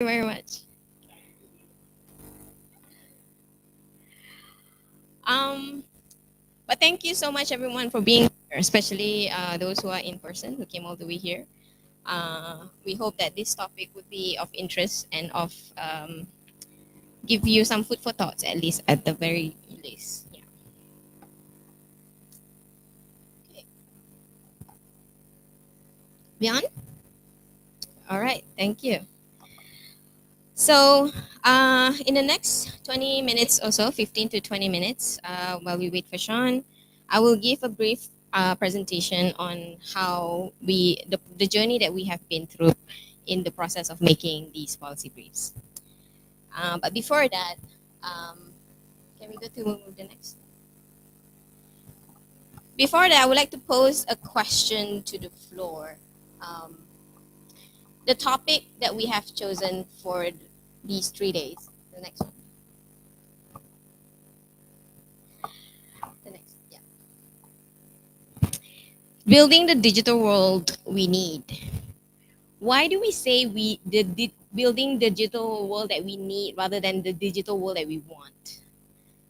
you very much. Um, but thank you so much, everyone, for being here, especially those who are in person who came all the way here. We hope that this topic would be of interest and of give you some food for thoughts, at least at the very least. Yeah. Okay. Beyond? All right. Thank you. So, in the next 20 minutes or so, 15 to 20 minutes, while we wait for Sean, I will give a brief presentation on how the journey that we have been through in the process of making these policy briefs. But before that, um, can we go to the next? Before that, I would like to pose a question to the floor. Um, the topic that we have chosen for these 3 days, the next one. The next, yeah. Building the digital world we need. Why do we say building the digital world that we need rather than the digital world that we want?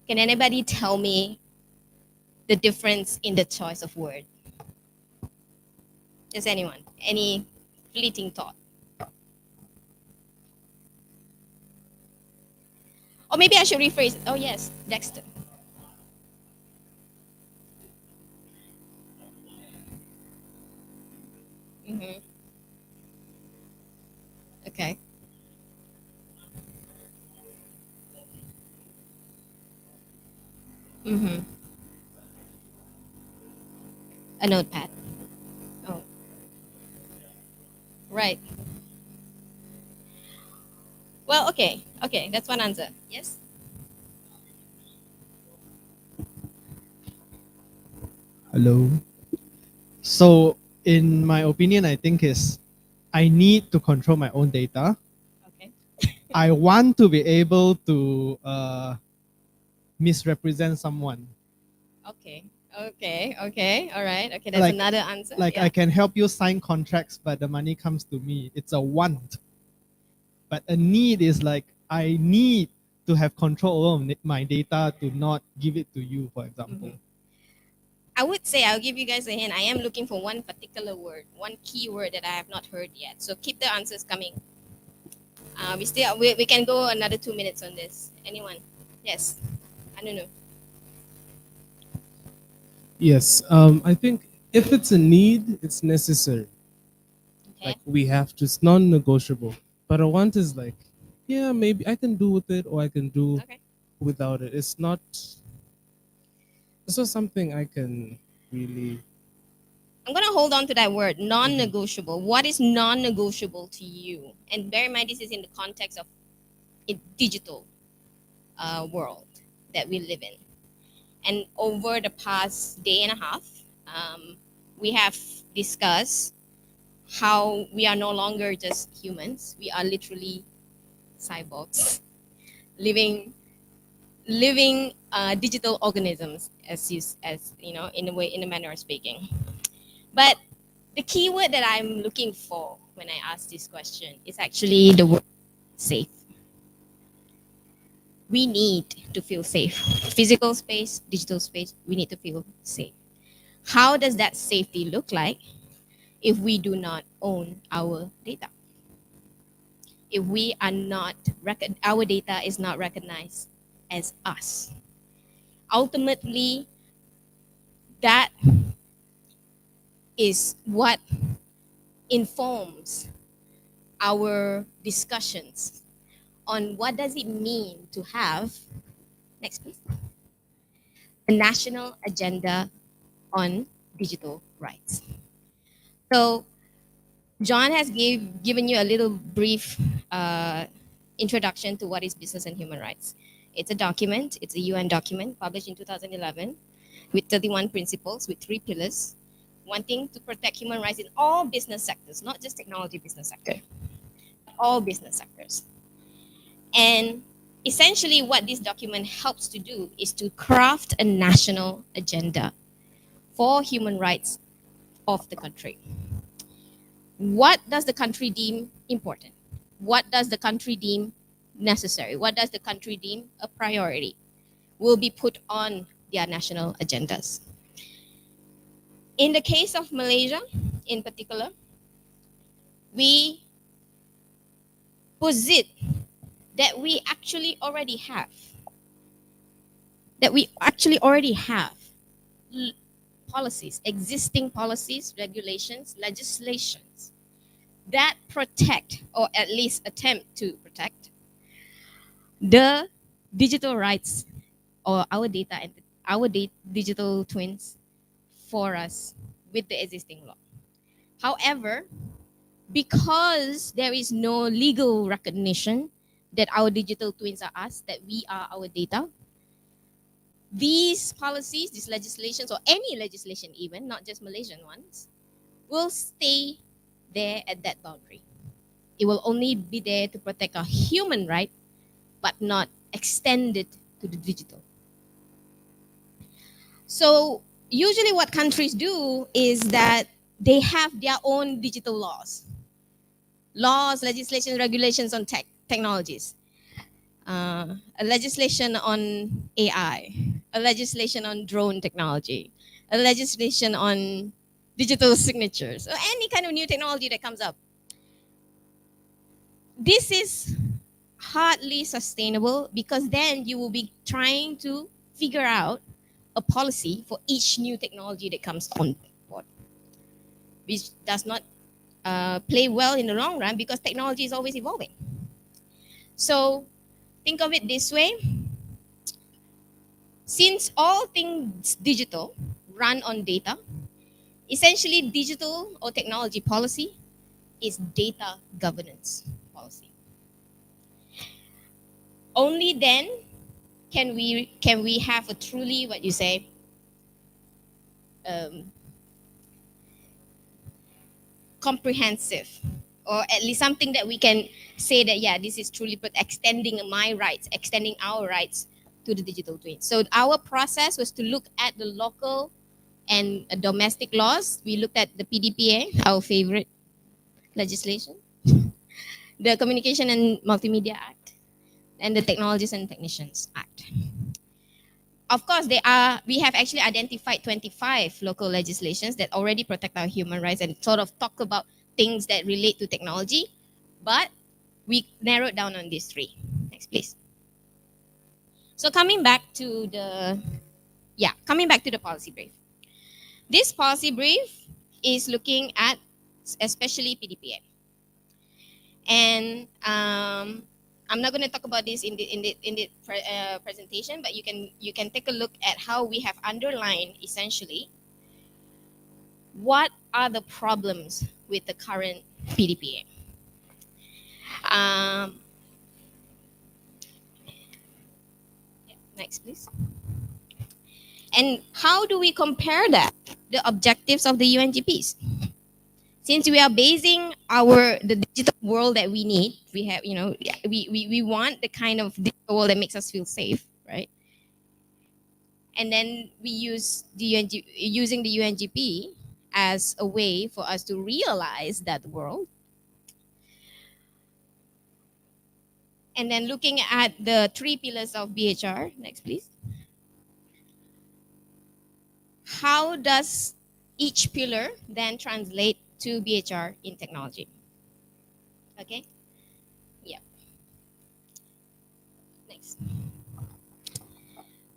Can anybody tell me the difference in the choice of word? Does anyone? Any fleeting thought? Or maybe I should rephrase it. Oh yes, Dexter. Mm-hmm. Okay. Mm-hmm. A notepad. Oh, right. Well, okay. Okay, that's one answer. Yes. Hello. So, in my opinion, I think is I need to control my own data. Okay. I want to be able to misrepresent someone. Okay. Okay. Okay. All right. Okay, that's Like, another answer. like Yeah. I can help you sign contracts, but the money comes to me. It's a want. But a need is like I need to have control over my data to not give it to you, for example. Mhm. I would say I'll give you guys a hint. I am looking for one particular word, one key word that I have not heard yet. So keep the answers coming. We can go another 2 minutes on this. Anyone? Yes. I don't know. Yes, I think if it's a need, it's necessary. Okay. Like we have to, it's non-negotiable. But a want is like, yeah, maybe I can do with it or I can do Okay. without it. It's not something I can really. I'm gonna hold on to that word, Mhm. non-negotiable. What is non-negotiable to you? And bear in mind, this is in the context of a digital world that we live in. And over the past day and a half, we have discussed how we are no longer just humans; we are literally cyborgs, living digital organisms, as you know, in a manner of speaking. But the keyword that I'm looking for when I ask this question is actually the word safe. We need to feel safe. Physical space, digital space, we need to feel safe. How does that safety look like if we do not own our data? If we are not, our data is not recognized as us. Ultimately, that is what informs our discussions on what does it mean to have, next please, a national agenda on digital rights. So John has given you a little brief uh, introduction to what is business and human rights. It's a document, it's a UN document published in 2011 with 31 principles with 3 pillars, wanting to protect human rights in all business sectors, not just technology business sector, all business sectors. And essentially, what this document helps to do is to craft a national agenda for human rights of the country. What does the country deem important? what does the country deem necessary, what does the country deem a priority, will be put on their national agendas. In the case of Malaysia, in particular, we posit that we actually already have, policies, existing policies, regulations, legislations that protect, or at least attempt to protect, the digital rights or our data and our digital twins for us with the existing law. However, because there is no legal recognition that our digital twins are us, that we are our data, these policies, these legislations, or any legislation even, not just Malaysian ones, will stay there at that boundary. It will only be there to protect our human right, but not extend it to the digital. So usually what countries do is that they have their own digital laws, legislation, regulations on technologies, a legislation on AI, a legislation on drone technology, a legislation on digital signatures, or any kind of new technology that comes up. This is hardly sustainable because then you will be trying to figure out a policy for each new technology that comes on board, which does not play well in the long run because technology is always evolving. So think of it this way. Since all things digital run on data, essentially digital or technology policy is data governance policy. Only then can we have a truly, what you say, comprehensive, or at least something that we can say that, yeah, this is truly extending my rights, extending our rights to the digital twin. So our process was to look at the local and domestic laws. We looked at the PDPA, our favorite legislation, the Communication and Multimedia Act, and the Technologies and Technicians Act. Of course, we have actually identified 25 local legislations that already protect our human rights and sort of talk about things that relate to technology, but we narrowed down on these three. Next, please. So coming back to the policy brief. This policy brief is looking at especially PDPA. And I'm not going to talk about this in the presentation, but you can take a look at how we have underlined essentially what are the problems with the current PDPA. Next, please. And how do we compare that, the objectives of the UNGPs? Since we are basing the digital world that we need, we have, we want the kind of digital world that makes us feel safe, right? And then we use using the UNGP as a way for us to realize that world. And then looking at the 3 pillars of BHR, next please. How does each pillar then translate to BHR in technology? Okay? Yeah. Next.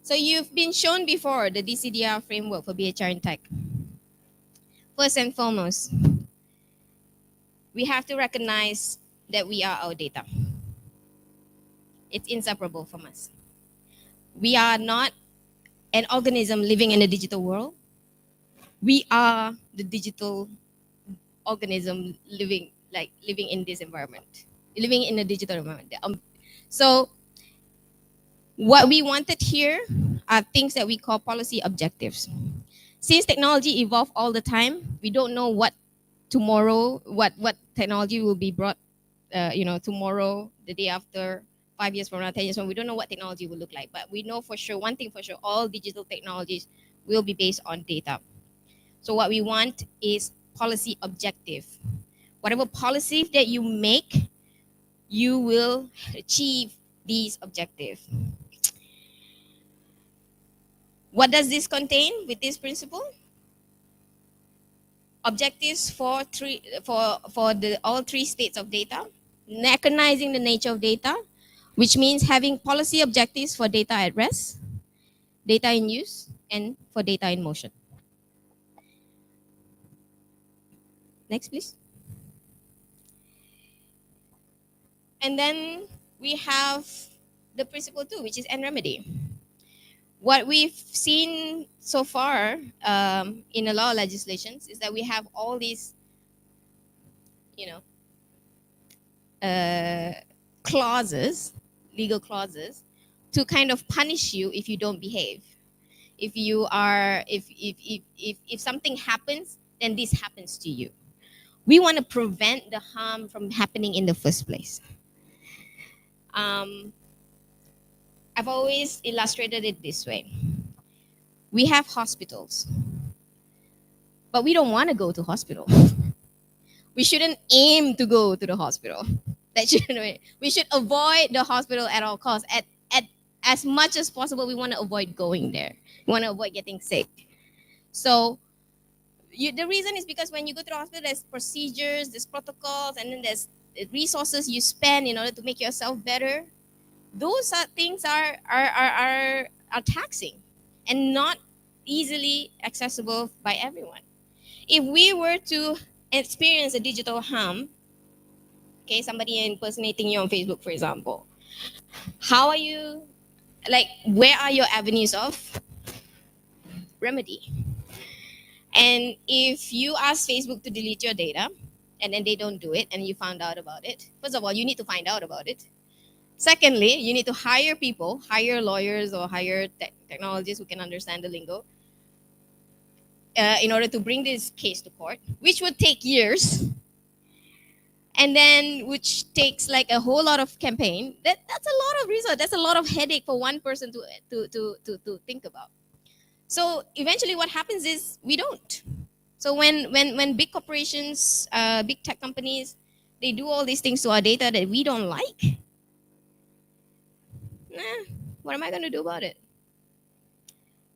So you've been shown before the DCDR framework for BHR in tech. First and foremost, we have to recognize that we are our data. It's inseparable from us. We are not an organism living in a digital world. We are the digital organism living in this environment, living in a digital environment. So what we wanted here are things that we call policy objectives. Since technology evolves all the time, we don't know what tomorrow, what technology will be brought, tomorrow, the day after, 5 years from now, 10 years from now. We don't know what technology will look like, but we know for sure, one thing for sure, all digital technologies will be based on data. So what we want is policy objective. Whatever policy that you make you will achieve these objectives. What does this contain with this principle? Objectives for all three states of data, recognizing the nature of data, which means having policy objectives for data at rest, data in use, and for data in motion. Next, please. And then we have the principle two, which is end remedy. What we've seen so far in a lot of legislations is that we have all these, clauses, legal clauses, to kind of punish you if you don't behave. If you are, if something happens, then this happens to you. We want to prevent the harm from happening in the first place. I've always illustrated it this way. We have hospitals, but we don't want to go to hospital. We shouldn't aim to go to the hospital. We should avoid the hospital at all costs. At as much as possible, we want to avoid going there. We want to avoid getting sick. So the reason is because when you go to the hospital, there's procedures, there's protocols, and then there's resources you spend in order to make yourself better. Those things are taxing and not easily accessible by everyone. If we were to experience a digital harm, okay, somebody impersonating you on Facebook, for example, how are you, where are your avenues of remedy? And if you ask Facebook to delete your data and then they don't do it and you found out about it, first of all, you need to find out about it. Secondly, you need to hire people, hire lawyers or hire technologists who can understand the lingo in order to bring this case to court, which would take years. And then which takes like a whole lot of campaign. That's a lot of resource. That's a lot of headache for one person to think about. So eventually what happens is we don't. So when big corporations, big tech companies, they do all these things to our data that we don't like, what am I going to do about it?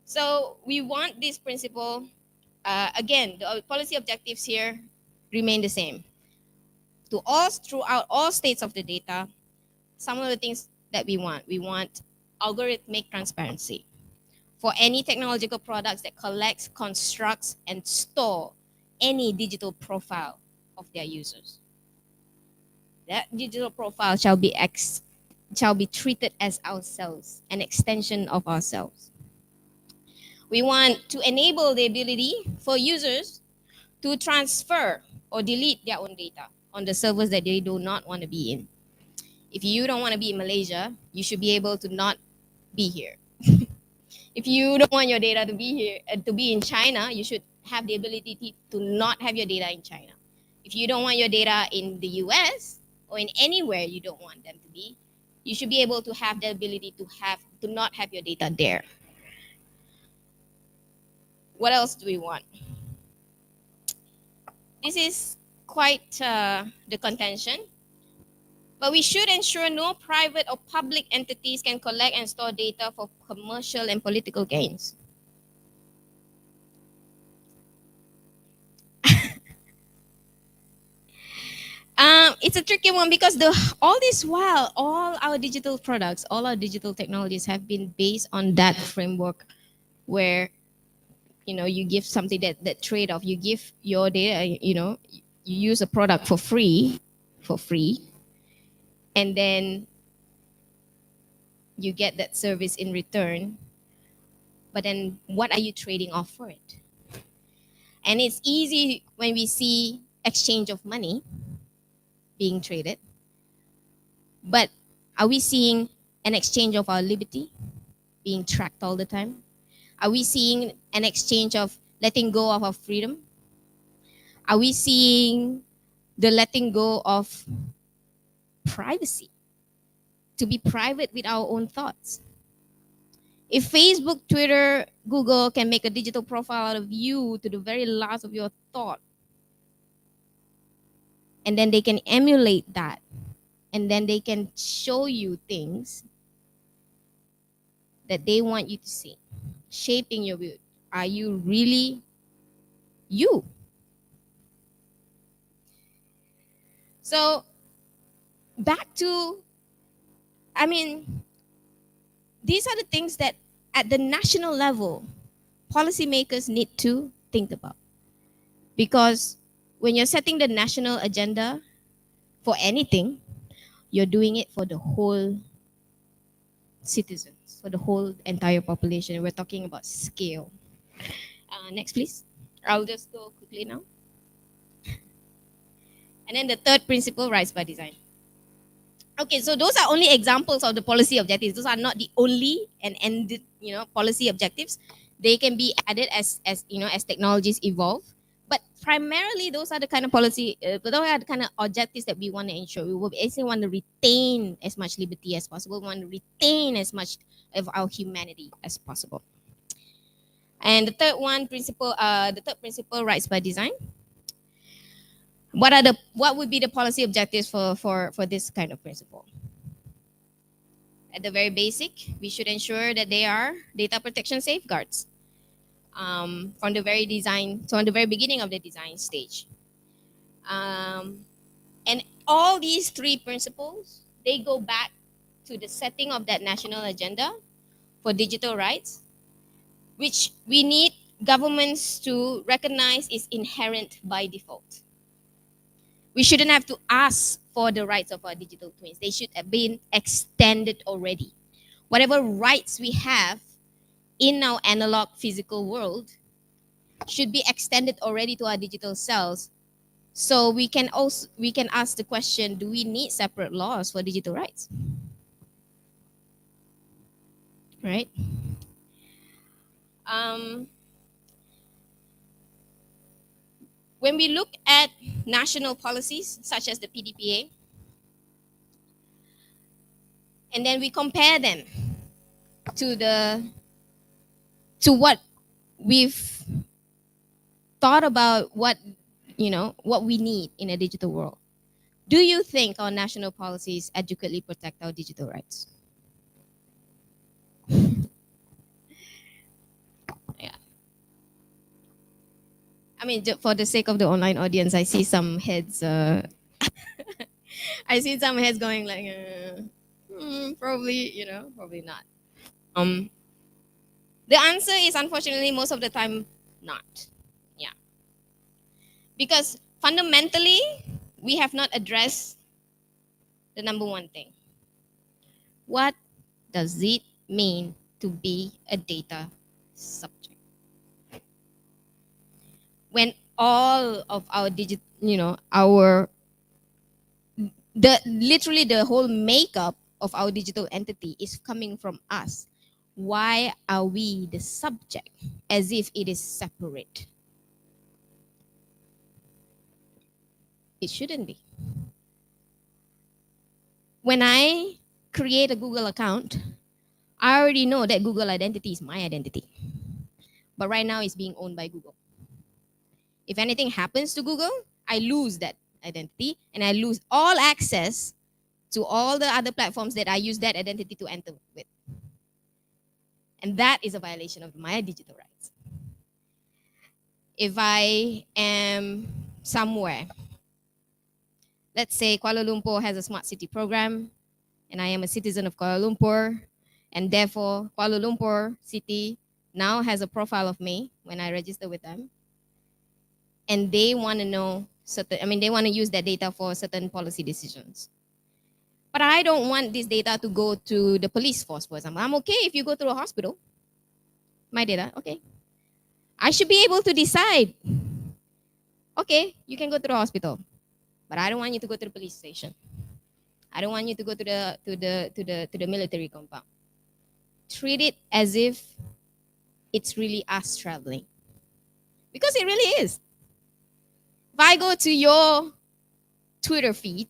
So we want this principle. Again, the policy objectives here remain the same. Throughout all states of the data, some of the things that we want algorithmic transparency for any technological products that collects, constructs, and store any digital profile of their users. That digital profile shall be treated as ourselves, an extension of ourselves. We want to enable the ability for users to transfer or delete their own data on the servers that they do not want to be in. If you don't want to be in Malaysia, you should be able to not be here. If you don't want your data to be here, to be in China, you should have the ability to not have your data in China. If you don't want your data in the US or in anywhere you don't want them to be, you should be able to have the ability to not have your data there. What else do we want? This is quite the contention. But we should ensure no private or public entities can collect and store data for commercial and political gains. It's a tricky one because all this while, all our digital products, all our digital technologies have been based on that framework where, you give something that trade-off. You give your data, you use a product for free, and then you get that service in return. But then what are you trading off for it? And it's easy when we see exchange of money being traded. But are we seeing an exchange of our liberty being tracked all the time? Are we seeing an exchange of letting go of our freedom? Are we seeing the letting go of privacy? To be private with our own thoughts. If Facebook, Twitter, Google can make a digital profile out of you to the very last of your thought, and then they can emulate that and then they can show you things that they want you to see, shaping your view. Are you really you? So back to, I mean, these are the things that at the national level, policymakers need to think about. Because when you're setting the national agenda for anything, you're doing it for the whole citizens, for the whole entire population. We're talking about scale. Next, please. I'll just go quickly now. And then the third principle, rights by design. Okay, so those are only examples of the policy objectives. Those are not the only and ended, policy objectives. They can be added as technologies evolve. But primarily, those are the kind of those are the kind of objectives that we want to ensure. We will basically want to retain as much liberty as possible. We want to retain as much of our humanity as possible. And the third principle, rights by design. What would be the policy objectives for this kind of principle? At the very basic, we should ensure that they are data protection safeguards from the very beginning of the design stage. And all these three principles, they go back to the setting of that national agenda for digital rights, which we need governments to recognize is inherent by default. We shouldn't have to ask for the rights of our digital twins. They should have been extended already. Whatever rights we have in our analog physical world should be extended already to our digital selves. So we can ask the question, do we need separate laws for digital rights? Right? When we look at national policies such as the PDPA, and then we compare them to what we've thought about what we need in a digital world. Do you think our national policies adequately protect our digital rights? Yeah. I mean, for the sake of the online audience, I see some heads. I see some heads going like, probably, probably not. The answer is unfortunately most of the time not. Yeah. Because fundamentally, we have not addressed the number one thing. What does it mean to be a data subject? When all of our literally the whole makeup of our digital entity is coming from us. Why are we the subject as if it is separate? It shouldn't be. When I create a Google account, I already know that Google identity is my identity. But right now it's being owned by Google. If anything happens to Google, I lose that identity and I lose all access to all the other platforms that I use that identity to enter with. And that is a violation of my digital rights. If I am somewhere, let's say Kuala Lumpur has a smart city program, and I am a citizen of Kuala Lumpur, and therefore Kuala Lumpur city now has a profile of me when I register with them, and they want to know they want to use that data for certain policy decisions. But I don't want this data to go to the police force, for example. I'm okay if you go to a hospital. My data, okay. I should be able to decide. Okay, you can go to the hospital, but I don't want you to go to the police station. I don't want you to go to the military compound. Treat it as if it's really us traveling, because it really is. If I go to your Twitter feed,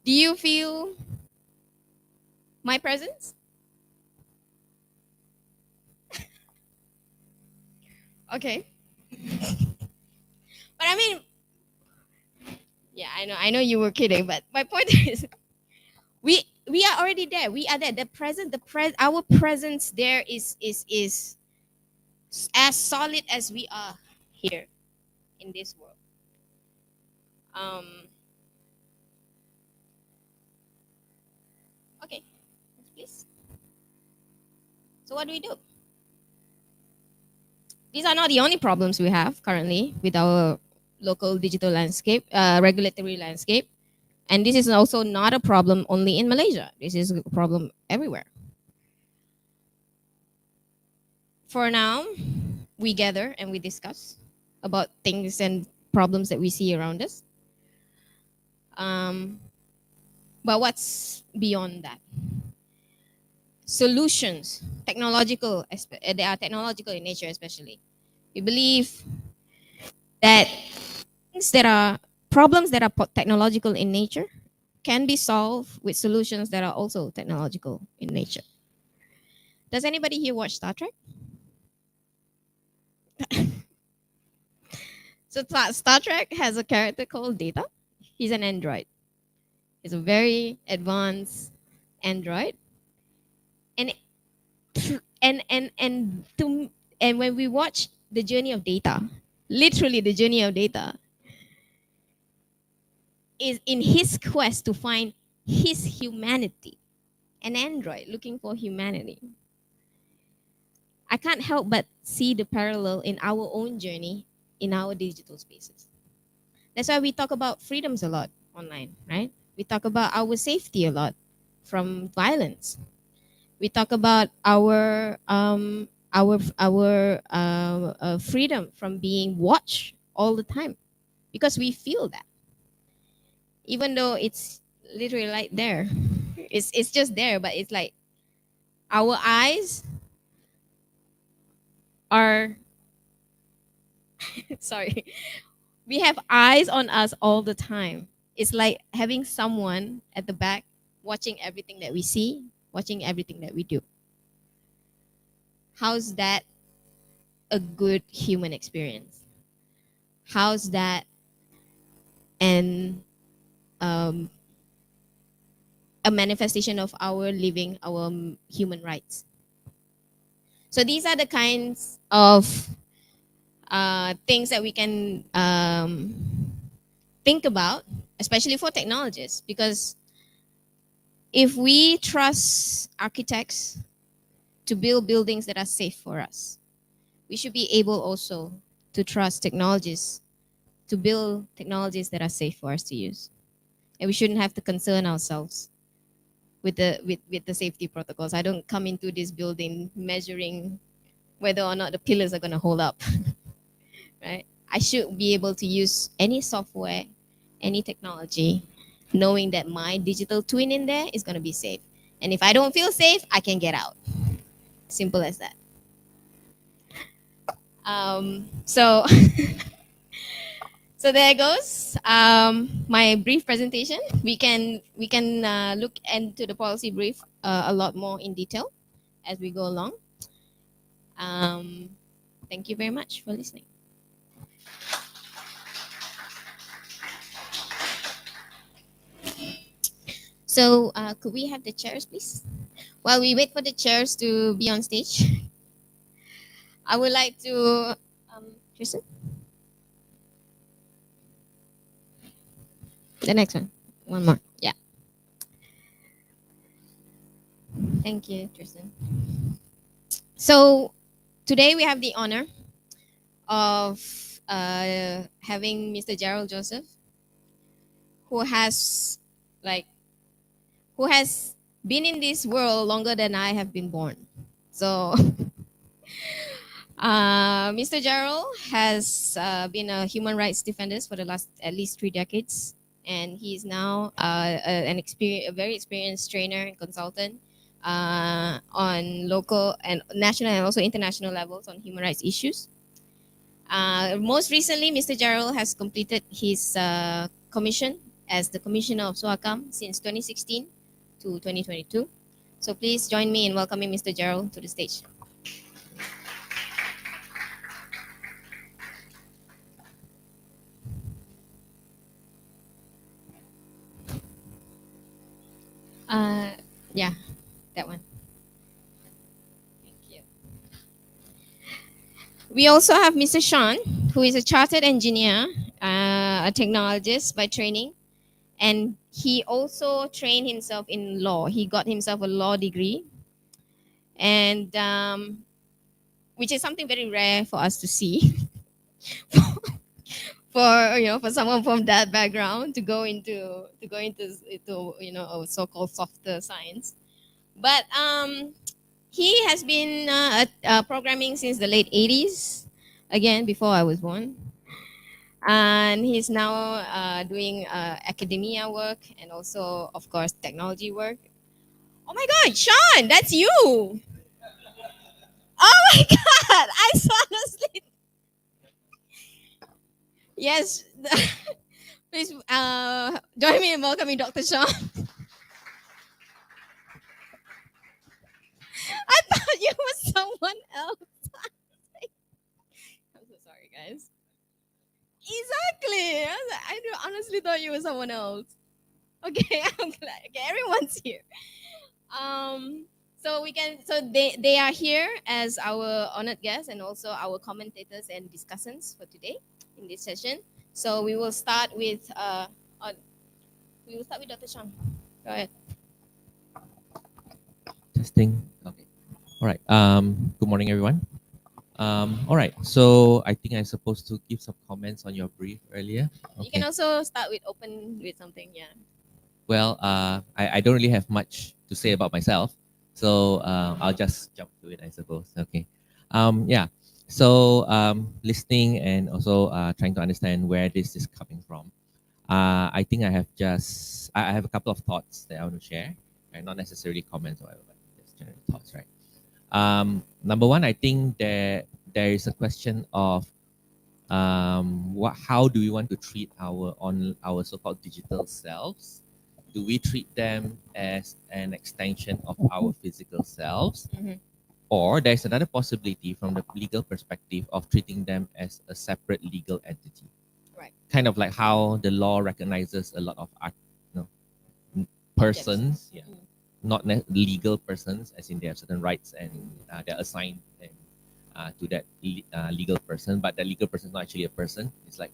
do you feel my presence? Okay. But I mean, Yeah, I know you were kidding, but my point is, we are already there. We are there. Our presence there is as solid as we are here in this world. Um. Okay, please. So what do we do? These are not the only problems we have currently with our local digital landscape, regulatory landscape. And this is also not a problem only in Malaysia. This is a problem everywhere. For now, we gather and we discuss about things and problems that we see around us. Um, but what's beyond that? Solutions, they are technological in nature, especially. We believe that things that are problems that are technological in nature can be solved with solutions that are also technological in nature. Does anybody here watch Star Trek? So Star Trek has a character called Data. He's an android. He's a very advanced android, and and to and when we watch the journey of Data, literally the journey of Data is in his quest to find his humanity, an android looking for humanity. I can't help but see the parallel in our own journey in our digital spaces. That's why we talk about freedoms a lot online, right? We talk about our safety a lot from violence. We talk about our freedom from being watched all the time because we feel that, even though it's literally right there. It's just there, but it's like our eyes are sorry, we have eyes on us all the time. It's like having someone at the back watching everything that we see, watching everything that we do. How's that a good human experience? How's that an um, a manifestation of our living our human rights? So these are the kinds of things that we can think about, especially for technologists, because if we trust architects to build buildings that are safe for us, we should be able also to trust technologists to build technologies that are safe for us to use. And we shouldn't have to concern ourselves with the safety protocols. I don't come into this building measuring whether or not the pillars are going to hold up, right? I should be able to use any software, any technology, knowing that my digital twin in there is going to be safe. And if I don't feel safe, I can get out. Simple as that. So so there goes my brief presentation. We can look into the policy brief a lot more in detail as we go along. Um, thank you very much for listening. So could we have the chairs, please? While we wait for the chairs to be on stage, I would like to, Tristan, the next one more. Yeah. Thank you, Tristan. So today we have the honor of having Mr. Gerald Joseph, who has like who has been in this world longer than I have been born. So Mr. Gerald has been a human rights defender for the last at least 3 decades, and he is now a very experienced trainer and consultant on local and national and also international levels on human rights issues. Most recently, Mr. Gerald has completed his commission as the Commissioner of SOACAM since 2016 to 2022. So please join me in welcoming Mr. Gerald to the stage. Yeah, that one. Thank you. We also have Mr. Sean, who is a chartered engineer, a technologist by training, and he also trained himself in law. He got himself a law degree, and which is something very rare for us to see. For for someone from that background to go into a so-called softer science, but he has been programming since the late 80s, again before I was born, and he's now doing academia work and also, of course, technology work. Oh my God, Sean, that's you! Oh my God, I saw honestly. Yes, please join me in welcoming Dr. Sean. I thought you were someone else. I'm so sorry, guys. Exactly. Honestly thought you were someone else. Okay, I'm glad. Okay, everyone's here. Um, so they are here as our honored guests and also our commentators and discussants for today in this session. So we will start with Dr. Shang. Go ahead. Testing. Okay. All right. Good morning, everyone. All right. So I think I'm supposed to give some comments on your brief earlier. You can also start with open with something. Yeah. Well, I don't really have much to say about myself, so I'll just jump to it, I suppose. Okay. Yeah. So listening and also trying to understand where this is coming from. I think I have a couple of thoughts that I want to share, and not necessarily comments or whatever, but just general thoughts, right? Number one, I think there is a question of how do we want to treat our so-called digital selves? Do we treat them as an extension of our physical selves? Mhm. Or there's another possibility from the legal perspective of treating them as a separate legal entity. Right. Kind of like how the law recognizes a lot of persons, yeah, Mm. not legal persons, as in they have certain rights and they're assigned to that legal person, but the legal person is not actually a person. It's like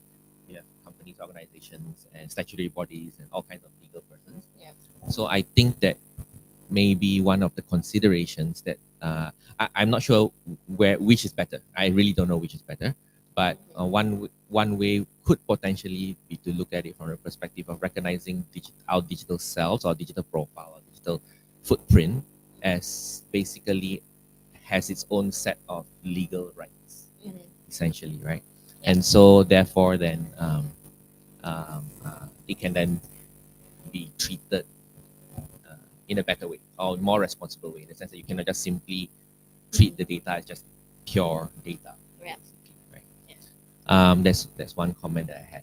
you have companies, organizations, and statutory bodies, and all kinds of legal persons. Yeah. So I think that maybe one of the considerations that I'm not sure which is better. I really don't know which is better. But one way could potentially be to look at it from the perspective of recognizing our digital selves, or digital profile, or digital footprint as basically has its own set of legal rights, essentially, right? Yeah. And so therefore, then it can then be treated in a better way or more responsible way, in the sense that you cannot just simply treat the data as just pure data. Yeah. Right. Yeah. That's one comment that I had.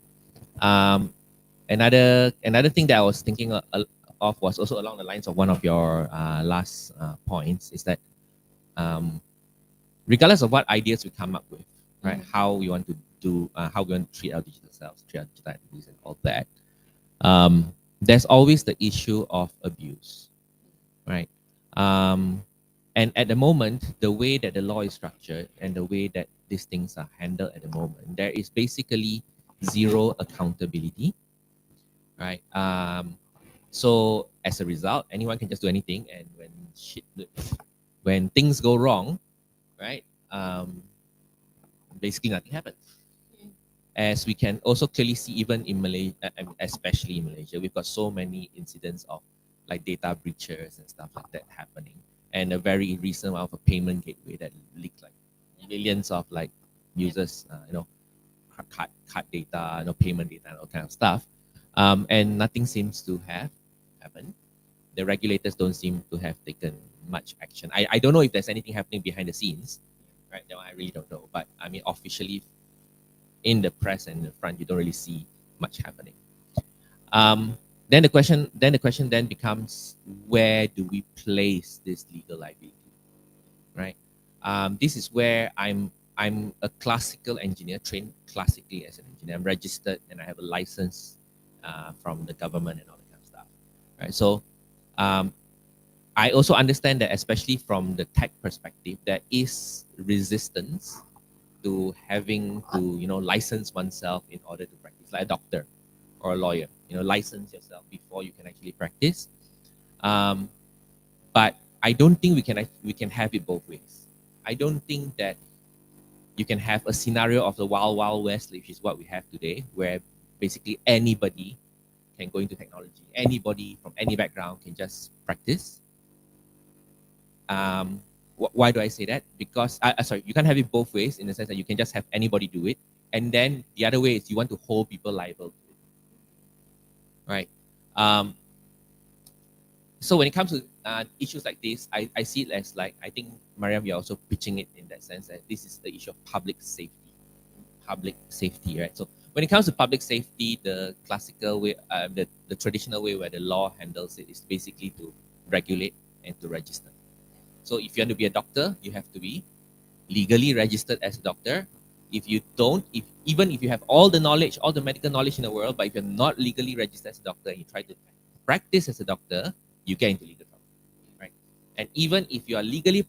Another thing that I was thinking of was also along the lines of one of your last points, is that regardless of what ideas we come up with, right, how we want to do, how we want to treat our digital selves, treat our digital identities, and all that, there's always the issue of abuse, right? And at the moment, the way that the law is structured and the way that these things are handled at the moment, there is basically zero accountability, right? So as a result, anyone can just do anything, and when things go wrong, right? Basically nothing happens. As we can also clearly see, even in Malaysia, especially in Malaysia, we've got so many incidents of like data breaches and stuff like that happening, and a very recent one of a payment gateway that leaked like millions of like users, card data, payment data, and all kind of stuff, and nothing seems to have happened. The regulators don't seem to have taken much action. I don't know if there's anything happening behind the scenes, right? No, I really don't know. But I mean, officially, in the press and in the front, you don't really see much happening. Then the question then becomes, where do we place this legal liability, right? This is where I'm a classical engineer, trained classically as an engineer. I'm registered and I have a license from the government and all that kind of stuff, right? So Um, I also understand that, especially from the tech perspective, there is resistance to having to, license oneself in order to practice, like a doctor or a lawyer. License yourself before you can actually practice. But I don't think we can have it both ways. I don't think that you can have a scenario of the wild wild west, which is what we have today, where basically anybody can go into technology. Anybody from any background can just practice. Why do I say that? Because sorry, you can't have it both ways, in the sense that you can just have anybody do it, and then the other way is you want to hold people liable to it, right? So when it comes to issues like this, I see it as, like, I think, Mariam, you're also pitching it in that sense that this is the issue of public safety. Public safety, right? So when it comes to public safety, the classical way, the traditional way where the law handles it is basically to regulate and to register. So if you want to be a doctor, you have to be legally registered as a doctor. If you don't, even if you have all the knowledge, all the medical knowledge in the world, but if you're not legally registered as a doctor and you try to practice as a doctor, you get into legal trouble, right? And even if you are legally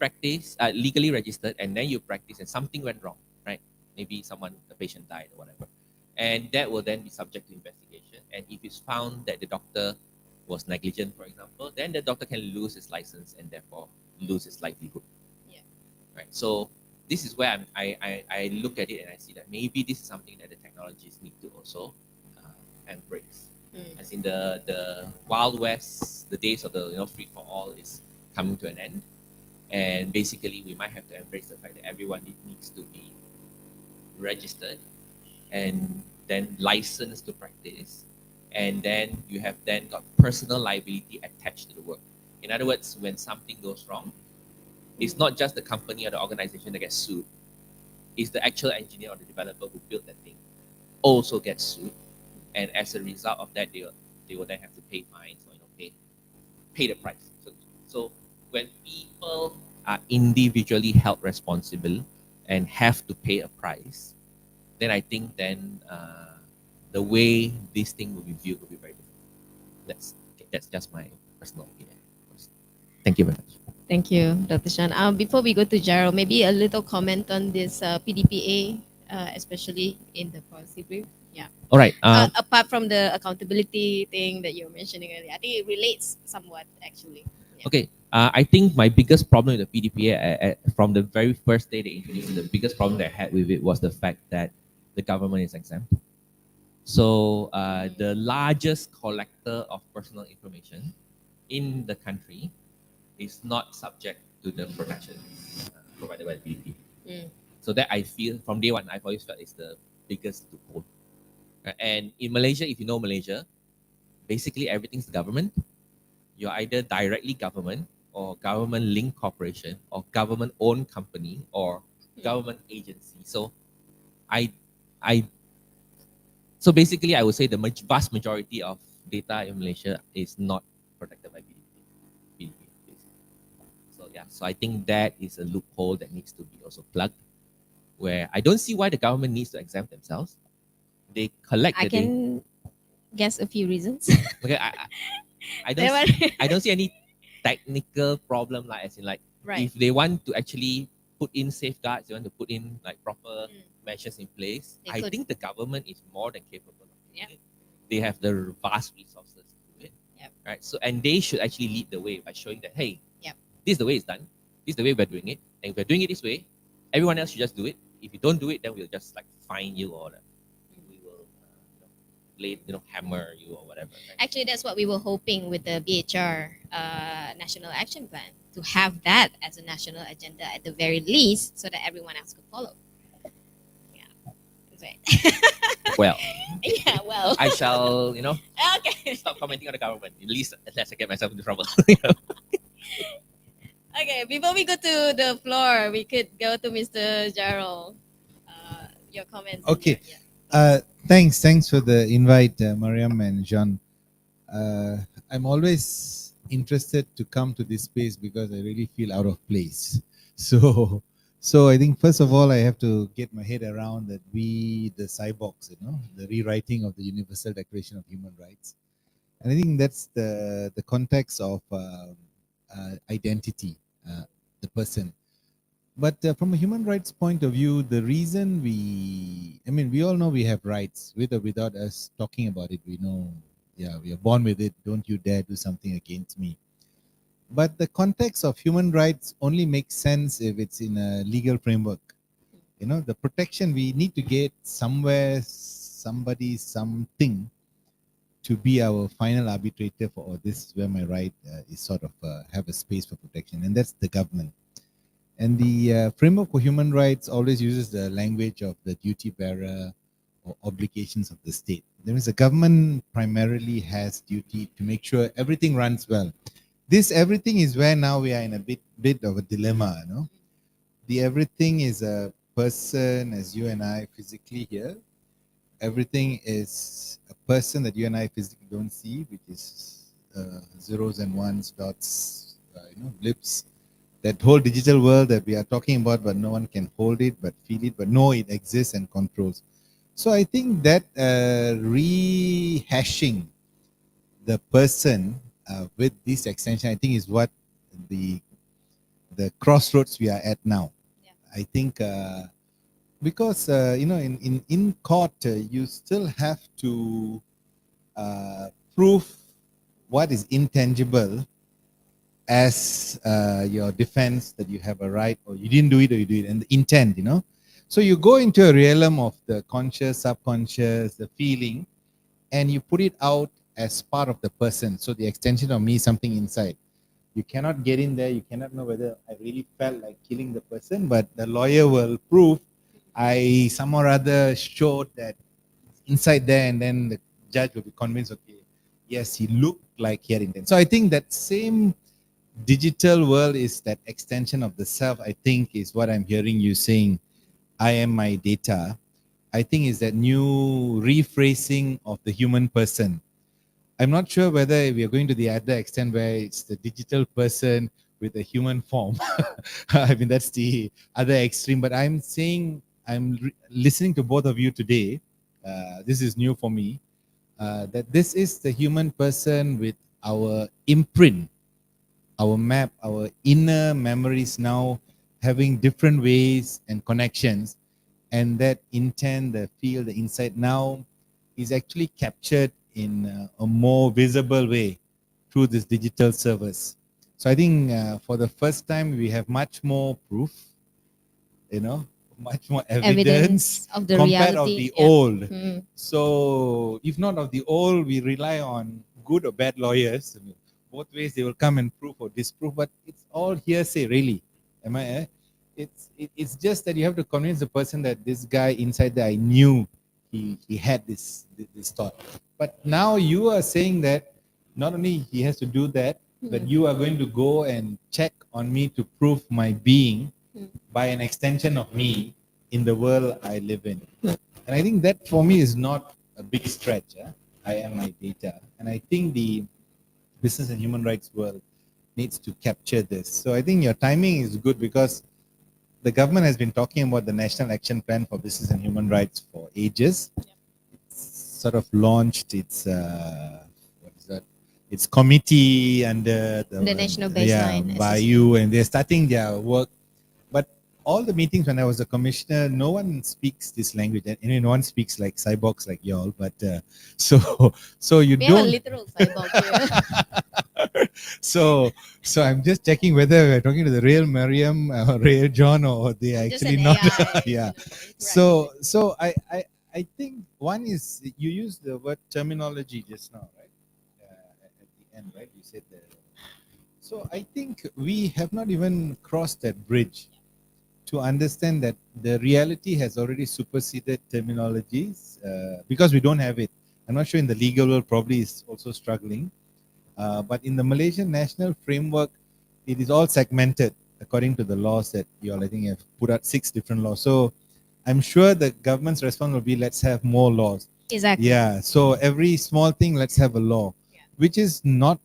legally registered, and then you practice and something went wrong, right? Maybe a patient died or whatever, and that will then be subject to investigation. And if it's found that the doctor was negligent, for example, then the doctor can lose his license and therefore lose his livelihood. Yeah. Right. So this is where I look at it and I see that maybe this is something that the technologies need to also embrace. As in the Wild West, the days of the free for all is coming to an end, and basically we might have to embrace the fact that everyone needs to be registered and then licensed to practice, and then you have then got personal liability attached to the work. In other words, when something goes wrong, it's not just the company or the organization that gets sued. It's the actual engineer or the developer who built that thing also gets sued, and as a result of that, they will then have to pay fines or pay the price. So when people are individually held responsible and have to pay a price, then I think then the way this thing will be viewed will be very different. That's just my personal opinion. Thank you very much. Thank you, Dr. Shan. Before we go to Gerald, maybe a little comment on this PDPA, especially in the policy brief. Yeah. All right. Apart from the accountability thing that you were mentioning earlier, I think it relates somewhat, actually. Yeah. Okay. I think my biggest problem with the PDPA from the very first day they introduced it, the biggest problem that I had with it was the fact that the government is exempt. So the largest collector of personal information in the country is not subject to the protection provided by the PDPA. So that, I feel from day one, I've always felt is the biggest loophole. And in Malaysia, if you know Malaysia, basically everything's the government. You're either directly government or government-linked corporation or government-owned company or government agency. So so basically, I would say the vast majority of data in Malaysia is not protected by PDPA. So yeah, so I think that is a loophole that needs to be also plugged, where I don't see why the government needs to exempt themselves. They collect I the data. can guess a few reasons. Okay, I don't There I don't see any technical problem, like, as in, like, Right. if they want to actually put in safeguards, they want to put in like proper measures in place. They I could. think the government is more than capable of doing Yep. it. They have the vast resources to do it. Yep. Right. So, and they should actually lead the way by showing that, hey, Yep. this is the way it's done. This is the way we're doing it. And if we're doing it this way, everyone else should just do it. If you don't do it, then we'll just like fine you, or we will hammer you or whatever. Right? Actually, that's what we were hoping with the BHR National Action Plan, to have that as a national agenda at the very least, so that everyone else could follow. Yeah, that's right. Well, Yeah, well. I shall, Okay. stop commenting on the government, at least unless I get myself into trouble. Okay, before we go to the floor, we could go to Mr. Gerald. Your comments. Okay. Yeah. Thanks for the invite, Mariam and John. I'm always interested to come to this space because I really feel out of place. So I think first of all, I have to get my head around that we, the cyborgs, the rewriting of the Universal Declaration of Human Rights, And I think that's the context of identity, the person. But from a human rights point of view, the reason we all know we have rights, with or without us talking about it. We know, yeah, we are born with it. Don't you dare do something against me. But the context of human rights only makes sense if it's in a legal framework. The protection, we need to get somewhere, somebody, something to be our final arbitrator for, oh, this is where my right is sort of have a space for protection, and that's the government. And the framework for human rights always uses the language of the duty bearer or obligations of the state. That means the government primarily has duty to make sure everything runs well. This everything is where now we are in a bit of a dilemma. The everything is a person as you and I physically here. Everything is a person that you and I physically don't see, which is zeros and ones, dots, blips. That whole digital world that we are talking about, but no one can hold it, but feel it, but know it exists and controls. So I think that rehashing the person with this extension, I think, is what the crossroads we are at now. Yeah. I think because in court you still have to prove what is intangible as your defense, that you have a right, or you didn't do it, or you do it, and the intent. So you go into a realm of the conscious, subconscious, the feeling, and you put it out as part of the person. So the extension of me is something inside. You cannot get in there. You cannot know whether I really felt like killing the person, but the lawyer will prove I some or other showed that inside there, and then the judge will be convinced, okay, yes, he looked like he had intent. So I think that same digital world is that extension of the self. I think is what I'm hearing you saying. I am my data. I think is that new rephrasing of the human person. I'm not sure whether we are going to the other extent where it's the digital person with a human form. I mean, that's the other extreme. But I'm saying, listening to both of you today. This is new for me. That this is the human person with our imprint, our map, our inner memories now having different ways and connections, and that intent, the feel, the insight now is actually captured in a more visible way through this digital service. So I think for the first time we have much more proof, much more evidence of the compared reality. of the old. So if not of the old, we rely on good or bad lawyers. Both ways they will come and prove or disprove, but it's all hearsay, really. Am I? It's just that you have to convince the person that this guy inside there, I knew he had this thought. But now you are saying that not only he has to do that, but you are going to go and check on me to prove my being by an extension of me in the world I live in. And I think that for me is not a big stretch. I am my data. And I think the business and human rights world needs to capture this. So I think your timing is good, because the government has been talking about the National Action Plan for Business and Human Rights for ages. It's sort of launched its what is that? Its committee under the national baseline, by you, and they're starting their work. But all the meetings when I was a commissioner, no one speaks this language, and no one speaks like cyborgs like y'all. But so you We don't. have a literal cyborg here. So I'm just checking whether we're talking to the real Miriam or real John, or they are Just actually an not. AI, Yeah. right. So I think one is, you used the word terminology just now, right? At the end, right? You said that. So I think we have not even crossed that bridge to understand that the reality has already superseded terminologies, because we don't have it. I'm not sure in the legal world probably is also struggling. But in the Malaysian national framework, it is all segmented according to the laws that you all, I think, have put out 6 different laws. So I'm sure the government's response will be, let's have more laws. Exactly. Yeah. So every small thing, let's have a law, which is not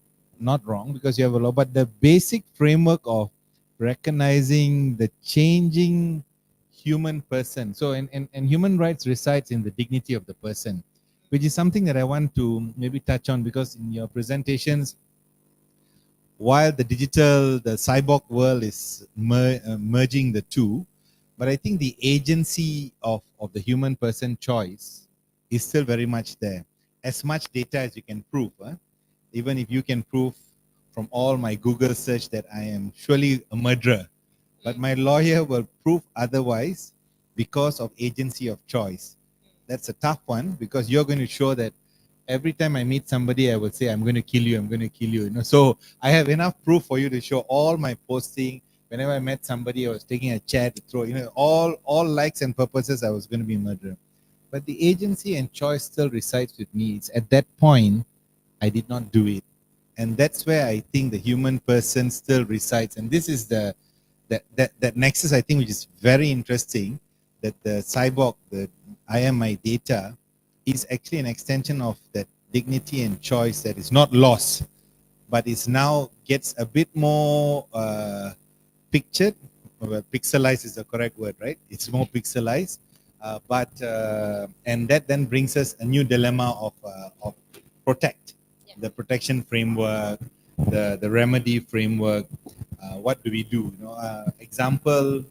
wrong, because you have a law. But the basic framework of recognizing the changing human person. So and human rights resides in the dignity of the person, which is something that I want to maybe touch on, because in your presentations, while the cyborg world is merging the two, but I think the agency of the human person choice is still very much there. As much data as you can prove, even if you can prove from all my Google search that I am surely a murderer, but my lawyer will prove otherwise because of agency of choice. That's a tough one, because you're going to show that every time I meet somebody, I will say, I'm going to kill you, I'm going to kill you. So I have enough proof for you to show all my posting. Whenever I met somebody, I was taking a chair to throw, all likes and purposes, I was going to be a murderer. But the agency and choice still resides with me. It's at that point, I did not do it. And that's where I think the human person still resides. And this is that nexus, I think, which is very interesting, that the cyborg, the I am my data, is actually an extension of that dignity and choice that is not lost, but is now gets a bit more pictured. Well, pixelized is the correct word, right? It's more pixelized, and that then brings us a new dilemma of protect, the protection framework, the remedy framework. What do we do? Example,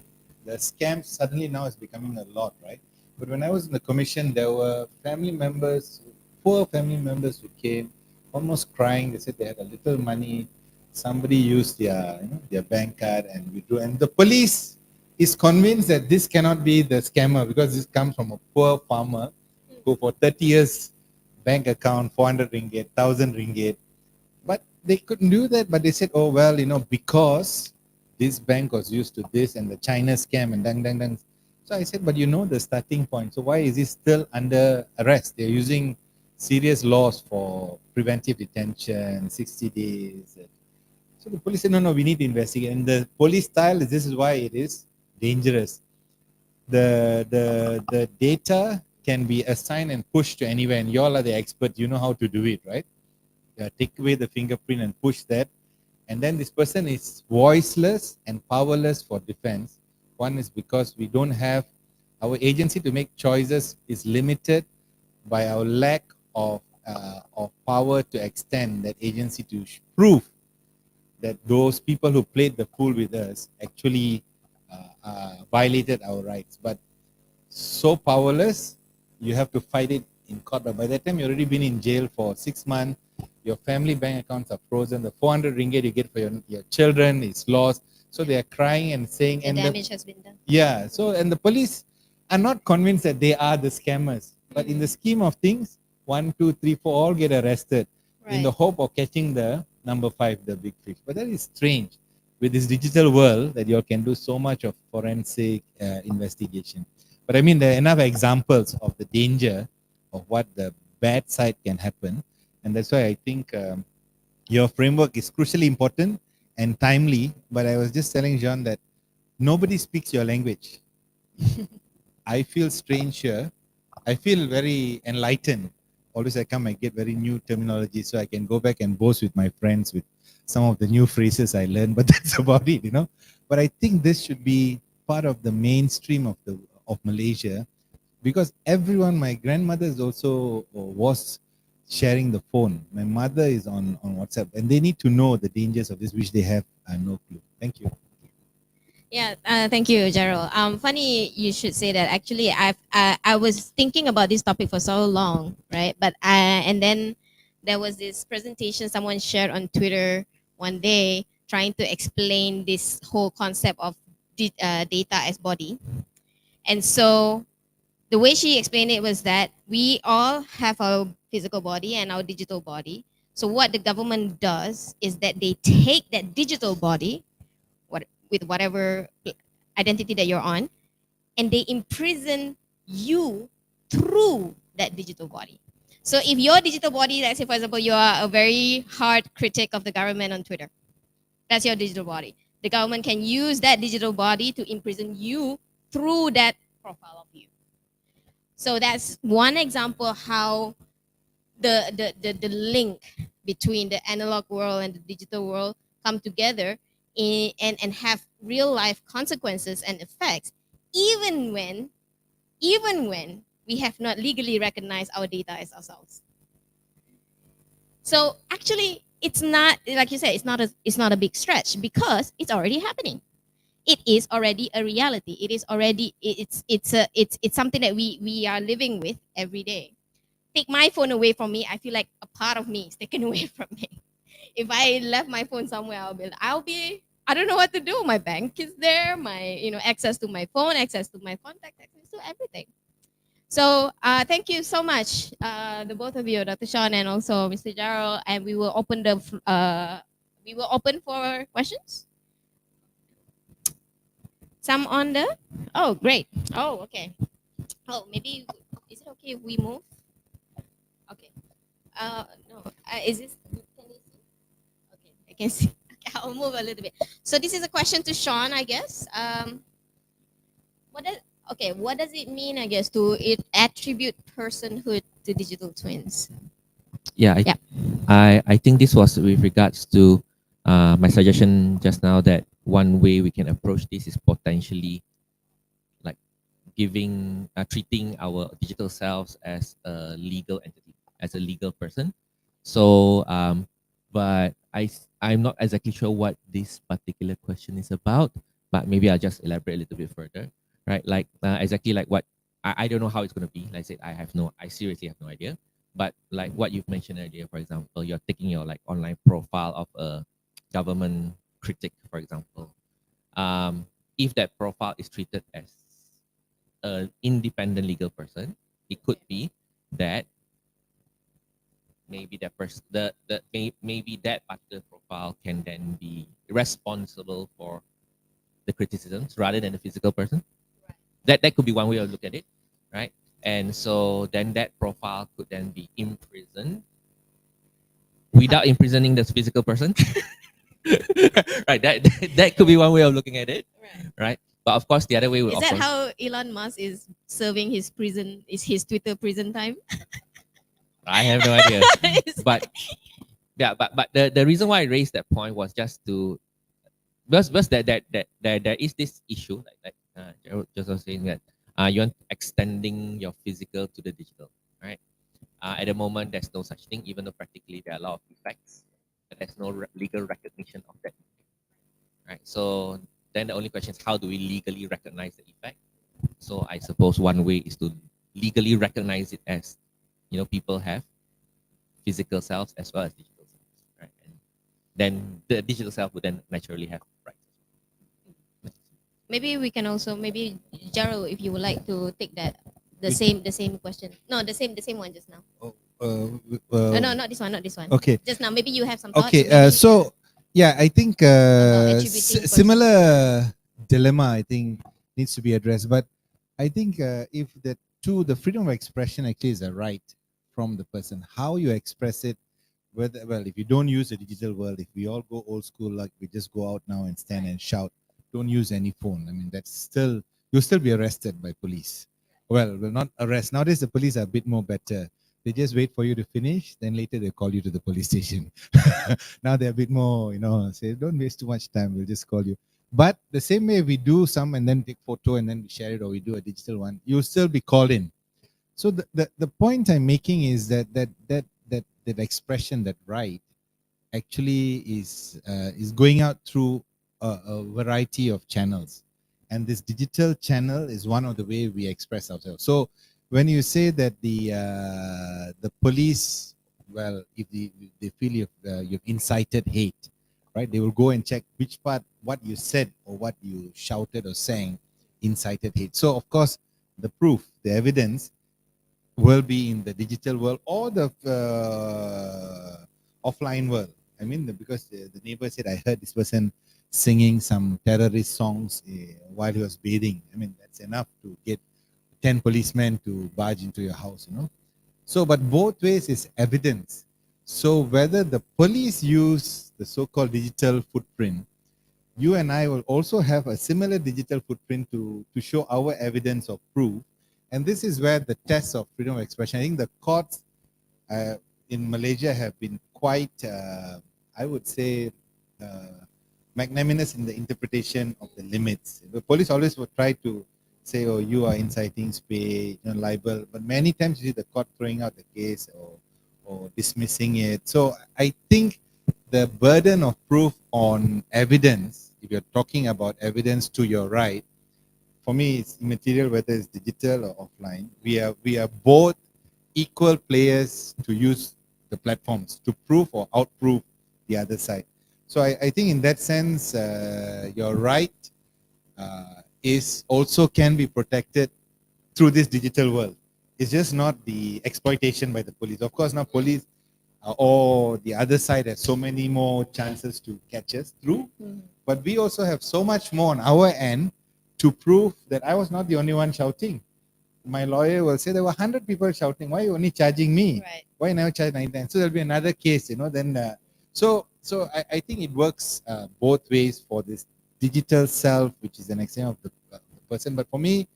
the scams suddenly now is becoming a lot, right? But when I was in the commission, there were family members, poor family members who came almost crying. They said they had a little money. Somebody used their bank card and withdrew. And the police is convinced that this cannot be the scammer, because this comes from a poor farmer who for 30 years bank account, 400 ringgit, 1,000 ringgit. But they couldn't do that. But they said, oh, well, because this bank was used to this and the China scam and dang, dang, dang. So I said, but the starting point. So why is he still under arrest? They're using serious laws for preventive detention, 60 days. So the police said, no, we need to investigate. And the police style is, this is why it is dangerous. The data can be assigned and pushed to anywhere, and you all are the experts. You know how to do it, right? Take away the fingerprint and push that. And then this person is voiceless and powerless for defense. One is because we don't have our agency to make choices is limited by our lack of power to extend that agency to prove that those people who played the fool with us actually violated our rights. But so powerless, you have to fight it in court. But by that time, you've already been in jail for 6 months. Your family bank accounts are frozen. The 400 ringgit you get for your children is lost. So they are crying and saying, The damage has been done. yeah. So, and the police are not convinced that they are the scammers. But in the scheme of things, 1, 2, 3, 4 all get arrested in the hope of catching the number 5, the big fish. But that is strange with this digital world that you all can do so much of forensic investigation. But I mean, there are enough examples of the danger of what the bad side can happen. And that's why I think your framework is crucially important and timely. But I was just telling John that nobody speaks your language. I feel strange here. I feel very enlightened. Always I come, I get very new terminology, so I can go back and boast with my friends with some of the new phrases I learned, but that's about it, But I think this should be part of the mainstream of Malaysia, because everyone, my grandmother is also was sharing the phone. My mother is on WhatsApp, and they need to know the dangers of this, which they have no clue. Thank you. Yeah, thank you, Gerald. Funny you should say that. Actually, I was thinking about this topic for so long, right? But and then there was this presentation someone shared on Twitter one day trying to explain this whole concept of data as body. And so the way she explained it was that we all have our physical body and our digital body. So what the government does is that they take that digital body, with whatever identity that you're on, and they imprison you through that digital body. So if your digital body, let's say for example, you are a very hard critic of the government on Twitter, that's your digital body. The government can use that digital body to imprison you through that profile of you. So that's one example how the link between the analog world and the digital world come together and have real life consequences and effects, even when we have not legally recognized our data as ourselves. So actually, it's not, like you said, it's not a big stretch because it's already happening. It is already a reality. It is already it's something that we are living with every day. Take my phone away from me, I feel like a part of me is taken away from me. If I left my phone somewhere, I don't know what to do. My bank is there, my access to my phone, access to my contact, access to everything. So thank you so much, the both of you, Dr. Sean and also Mr. Jarrell, and we will open for questions. Some on the oh great. Oh okay. Oh maybe is it okay if we move? Okay. No. Is this? Can you see? Okay, I can see. Okay, I'll move a little bit. So this is a question to Sean, I guess. What does it mean, I guess, to attribute personhood to digital twins? Yeah, Yeah. I think this was with regards to my suggestion just now that one way we can approach this is potentially like treating our digital selves as a legal entity, as a legal person. So, but I'm not exactly sure what this particular question is about, but maybe I'll just elaborate a little bit further, right? Like exactly like what I don't know how it's going to be. Like I said, I seriously have no idea. But like what you've mentioned earlier, for example, you're taking your like online profile of a government critic, for example. If that profile is treated as an independent legal person, it could be that maybe that person, maybe that particular profile can then be responsible for the criticisms rather than the physical person. That could be one way of look at it, right? And so then that profile could then be imprisoned without imprisoning the physical person. Right. That could be one way of looking at it, right? But of course, the other way will. Is that how Elon Musk is serving his prison? Is his Twitter prison time? I have no idea. But yeah, but the reason why I raised that point was just to because there is this issue like Gerald just was saying that you're extending your physical to the digital, right? At the moment, there's no such thing, even though practically there are a lot of effects, but there's no legal recognition of that, right? So then the only question is how do we legally recognize the effect? So I suppose one way is to legally recognize it as people have physical selves as well as digital selves, right? And then the digital self would then naturally have rights. Maybe we can also Gerald, if you would like to take that the same question. No, the same one just now. No, not this one, not this one. Okay. Just now, maybe you have some thoughts. Okay. So yeah, I think attributing similar dilemma I think needs to be addressed. But I think if the freedom of expression actually is a right from the person, how you express it. If you don't use the digital world, if we all go old school, like we just go out now and stand and shout, don't use any phone. I mean, you'll still be arrested by police. Well, not arrest. Nowadays, the police are a bit more better. They just wait for you to finish, then later they call you to the police station. Now they're a bit more, say, don't waste too much time. We'll just call you. But the same way we do some and then take photo and then we share it, or we do a digital one, you'll still be called in. So the point I'm making is that expression, that right, actually is going out through a variety of channels, and this digital channel is one of the way we express ourselves. So when you say that the police, well, if they feel you've incited hate, right, they will go and check which part, what you said or what you shouted or sang incited hate. So of course the proof, the evidence will be in the digital world or the offline world. I mean, because the neighbor said, I heard this person singing some terrorist songs while he was bathing. I mean, that's enough to get 10 policemen to barge into your house, So, but both ways is evidence. So whether the police use the so-called digital footprint, you and I will also have a similar digital footprint to show our evidence of proof. And this is where the test of freedom of expression, I think the courts in Malaysia have been quite, I would say, magnanimous in the interpretation of the limits. The police always would try to say, oh, you are inciting spay, libel. But many times you see the court throwing out the case or dismissing it. So I think the burden of proof on evidence, if you're talking about evidence to your right, for me it's immaterial whether it's digital or offline. We are both equal players to use the platforms to prove or outprove the other side. So I think in that sense, your right is also can be protected through this digital world. It's just not the exploitation by the police. Of course, now police or the other side has so many more chances to catch us through, but we also have so much more on our end to prove that I was not the only one shouting. My lawyer will say there were 100 people shouting. Why are you only charging me? Right. Why you never charge 99? So there'll be another case, then so I think it works both ways for this digital self, which is an extension of the person. But for me,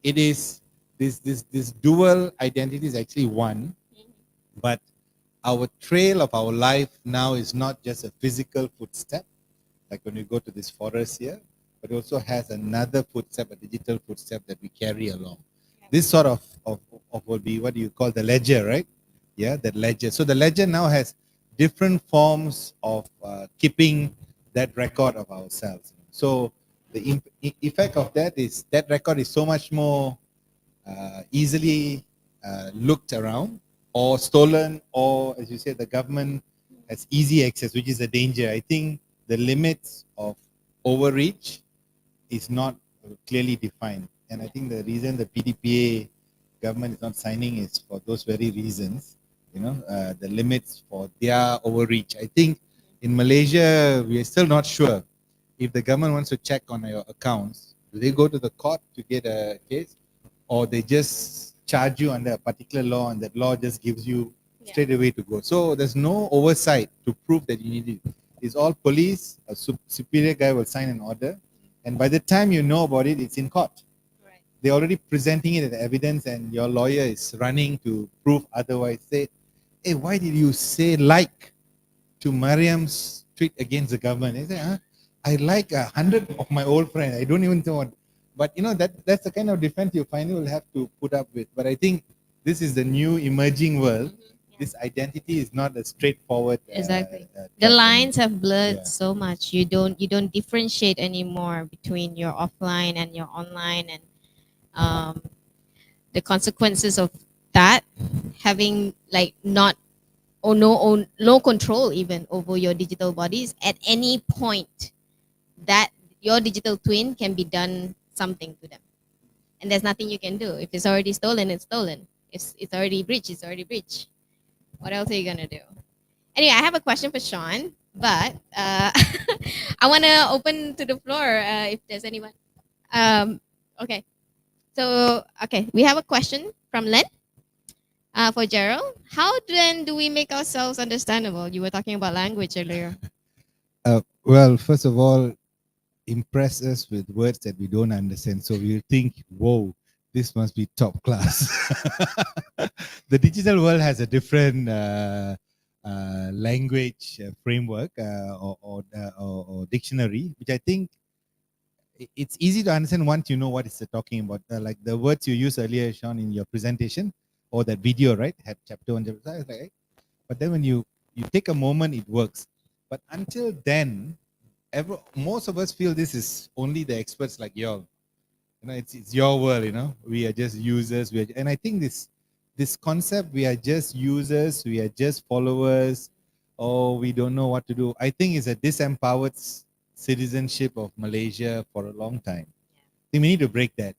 it is this dual identity is actually one, but our trail of our life now is not just a physical footstep, like when we go to this forest here, but it also has another footstep, a digital footstep that we carry along. This sort of will be what you call the ledger, right? Yeah, that ledger. So the ledger now has different forms of keeping that record of ourselves. So the effect of that is that record is so much more easily looked around or stolen, or as you said, the government has easy access, which is a danger. I think the limits of overreach is not clearly defined. And I think the reason the PDPA government is not signing is for those very reasons, the limits for their overreach. I think in Malaysia, we are still not sure if the government wants to check on your accounts, do they go to the court to get a case, or they just charge you under a particular law and that law just gives you straight away to go. So there's no oversight to prove that you need it. It's all police, a superior guy will sign an order, and by the time you know about it, it's in court. Right. They're already presenting it as evidence, and your lawyer is running to prove otherwise. Say, hey, why did you say like to Mariam's tweet against the government? They say, huh? I like 100 of my old friends. I don't even know what. But that's the kind of defense you finally will have to put up with. But I think this is the new emerging world. This identity is not a straightforward. Exactly. The track lines anymore. have blurred Yeah. so much. You don't differentiate anymore between your offline and your online, and the consequences of that, having like not or no control even over your digital bodies at any point, that your digital twin can be done something to them, and there's nothing you can do. If it's already stolen, it's stolen. If it's already breached, it's already breached. What else are you gonna do? Anyway, I have a question for Sean, but I want to open to the floor if there's anyone. Okay. So, okay, we have a question from Len for Gerald. How then do we make ourselves understandable? You were talking about language earlier. Well, first of all, impress us with words that we don't understand. So we think, whoa, this must be top class. The digital world has a different language framework or dictionary, which I think it's easy to understand once you know what it's talking about. Like the words you used earlier, Sean, in your presentation or that video, right? Had chapter 1, chapter 2. I was like, but then when you take a moment, it works. But until then, most of us feel this is only the experts like y'all. It's your world. We are just users. And I think this concept, we are just users, we are just followers, or we don't know what to do, I think is a disempowered citizenship of Malaysia for a long time. I think we need to break that,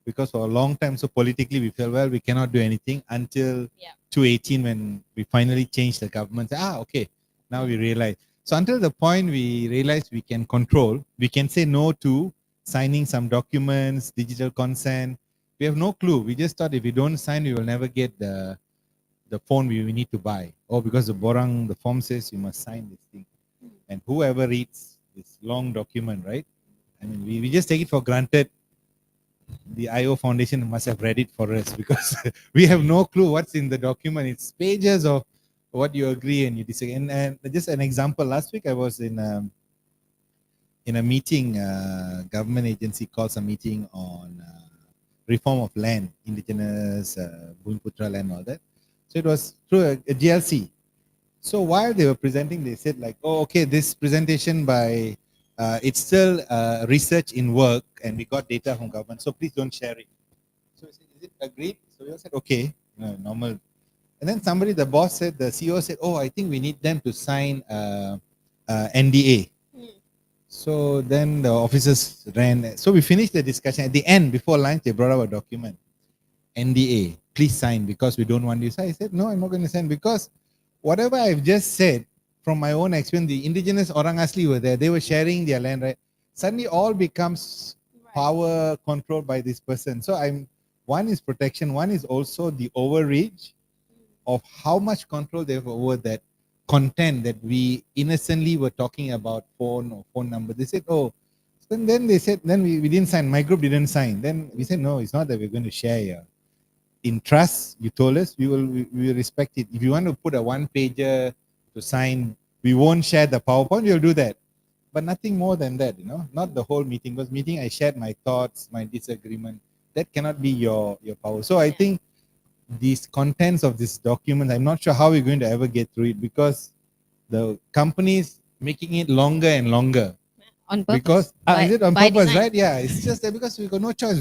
because for a long time, so politically we feel, well, we cannot do anything until 2018 when we finally changed the government. Okay, now we realize. So until the point we realize we can control, we can say no to signing some documents, digital consent. We have no clue. We just thought if we don't sign, we will never get the phone we need to buy. Or because the form says you must sign this thing. And whoever reads this long document, right? I mean, we just take it for granted. The IO Foundation must have read it for us, because we have no clue what's in the document. It's pages of what you agree and you disagree. And just an example, last week I was in a meeting, government agency calls a meeting on reform of land, indigenous, Bhumiputra land, all that. So it was through a GLC. So while they were presenting, they said like, oh, okay, this presentation by, it's still research in work and we got data from government, so please don't share it. So we said, is it agreed? So we all said, okay, normal. And then somebody, the boss said, the CEO said, oh, I think we need them to sign NDA. So then the officers ran. So we finished the discussion. At the end, before lunch, they brought up a document. NDA, please sign because we don't want you to sign. I said, no, I'm not going to sign because whatever I've just said from my own experience, the indigenous Orang Asli were there. They were sharing their land, right? Suddenly all becomes power controlled by this person. So one is protection, one is also the overreach of how much control they have over that content that we innocently were talking about, phone or phone number. They said, oh, then they said, then we didn't sign. My group didn't sign. Then we said, no, it's not that we're going to share here. In trust, you told us we will respect it. If you want to put a one pager to sign, we won't share the PowerPoint. We'll do that, but nothing more than that. Not the whole meeting. Because meeting, I shared my thoughts, my disagreement. That cannot be your power. So I think these contents of this document, I'm not sure how we're going to ever get through it because the companies making it longer and longer. On purpose. Because is it on by purpose, design. right? Yeah, it's just that because we got no choice.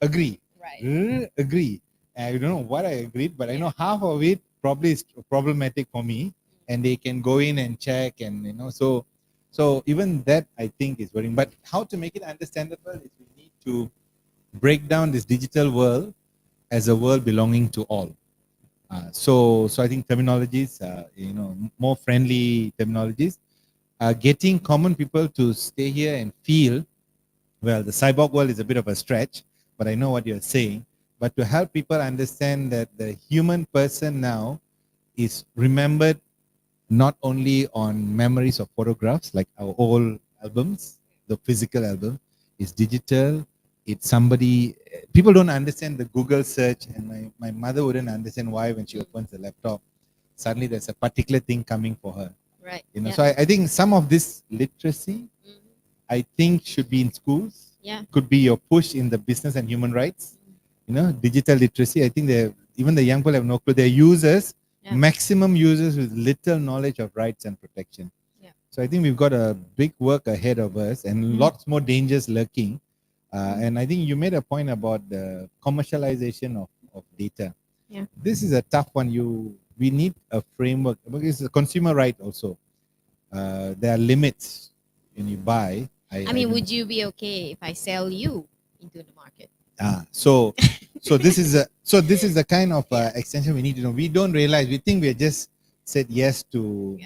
Agree. Right. Agree. I don't know what I agreed, but I know half of it probably is problematic for me, and they can go in and check, and so even that I think is worrying. But how to make it understandable is we need to break down this digital world as a world belonging to all. So I think terminologies, more friendly terminologies, getting common people to stay here and feel. Well, the cyborg world is a bit of a stretch, but I know what you're saying. But to help people understand that the human person now is remembered not only on memories of photographs, like our old albums, the physical album, is digital. It's somebody, people don't understand the Google search, and my mother wouldn't understand why when she opens the laptop, suddenly there's a particular thing coming for her. Right. So I think some of this literacy, I think should be in schools. Yeah. Could be your push in the business and human rights. Digital literacy. I think even the young people have no clue. They're users, maximum users with little knowledge of rights and protection. Yeah. So I think we've got a big work ahead of us and lots more dangers lurking. And I think you made a point about the commercialization of data. Yeah. This is a tough one. We need a framework because it's a consumer right also. There are limits when you buy. I mean, would you be okay if I sell you into the market? So this is the kind of extension we need to know. We don't realize. We think we just said yes to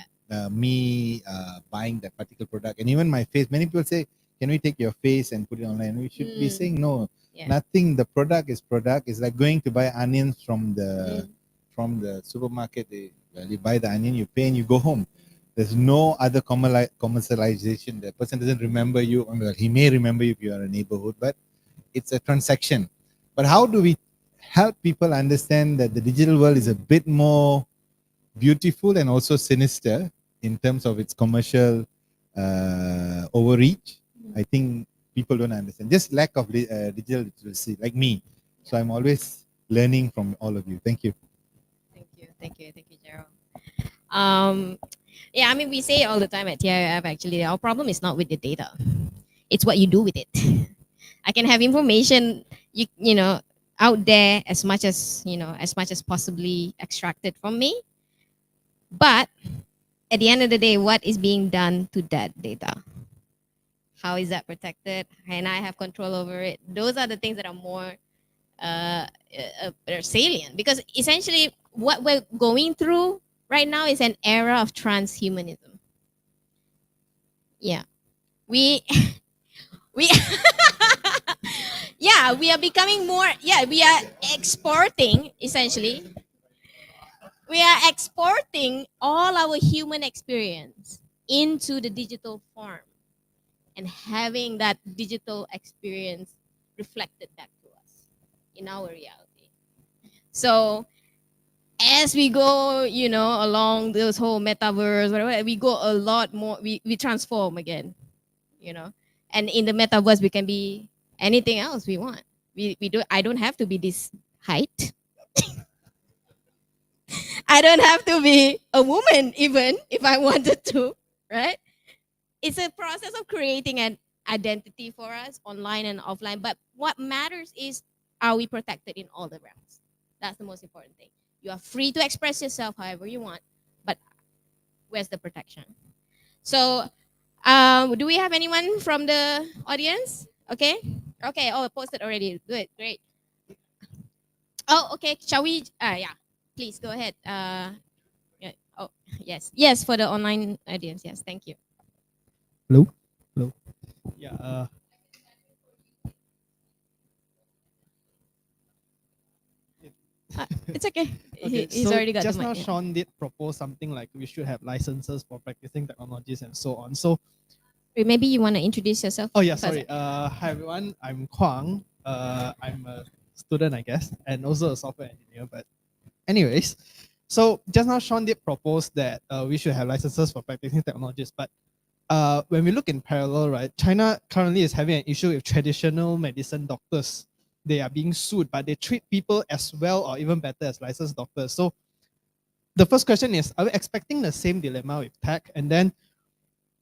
me buying that particular product, and even my face. Many people say, "Can we take your face and put it online?" We should be saying no. Yeah. Nothing. The product is product. It's like going to buy onions from the supermarket. You buy the onion, you pay, and you go home. There's no other commercialization. The person doesn't remember you. Well, he may remember you if you are a neighborhood, but it's a transaction. But how do we help people understand that the digital world is a bit more beautiful and also sinister in terms of its commercial overreach? I think people don't understand. Just lack of digital literacy, like me. So I'm always learning from all of you. Thank you. Thank you, Gerald. Yeah, I mean, we say all the time at TIF, actually, our problem is not with the data. It's what you do with it. I can have information, out there as much as possibly extracted from me. But at the end of the day, what is being done to that data? How is that protected? And I have control over it. Those are the things that are more salient, because essentially what we're going through right now is an era of transhumanism. Yeah. We we are becoming more, we are exporting, essentially. We are exporting all our human experience into the digital form and having that digital experience reflected back to us in our reality. So as we go, along this whole metaverse, whatever, we go a lot more, we transform again, and in the metaverse, we can be anything else we want. I don't have to be this height. I don't have to be a woman even if I wanted to, right? It's a process of creating an identity for us online and offline. But what matters is, are we protected in all the realms? That's the most important thing. You are free to express yourself however you want, but where's the protection? So, do we have anyone from the audience? Okay. Okay. Oh, posted already. Good. Great. Oh, okay. Shall we? Yeah. Please go ahead. Yeah. Oh, yes. Yes, for the online audience. Yes. Thank you. Hello. Hello. Yeah. It's okay. Okay, He's so already got just the now mic. Yeah. Sean did propose something like we should have licenses for practicing technologies and so on. So Wait, maybe you want to introduce yourself. oh yeah, first. sorry. Hi everyone. I'm Kwang. I'm a student, I guess, and also a software engineer. But anyways, so just now Sean did propose that we should have licenses for practicing technologies. But when we look in parallel, right, China currently is having an issue with traditional medicine doctors. They are being sued, but they treat people as well or even better as licensed doctors. So the first question is, are we expecting the same dilemma with tech? And then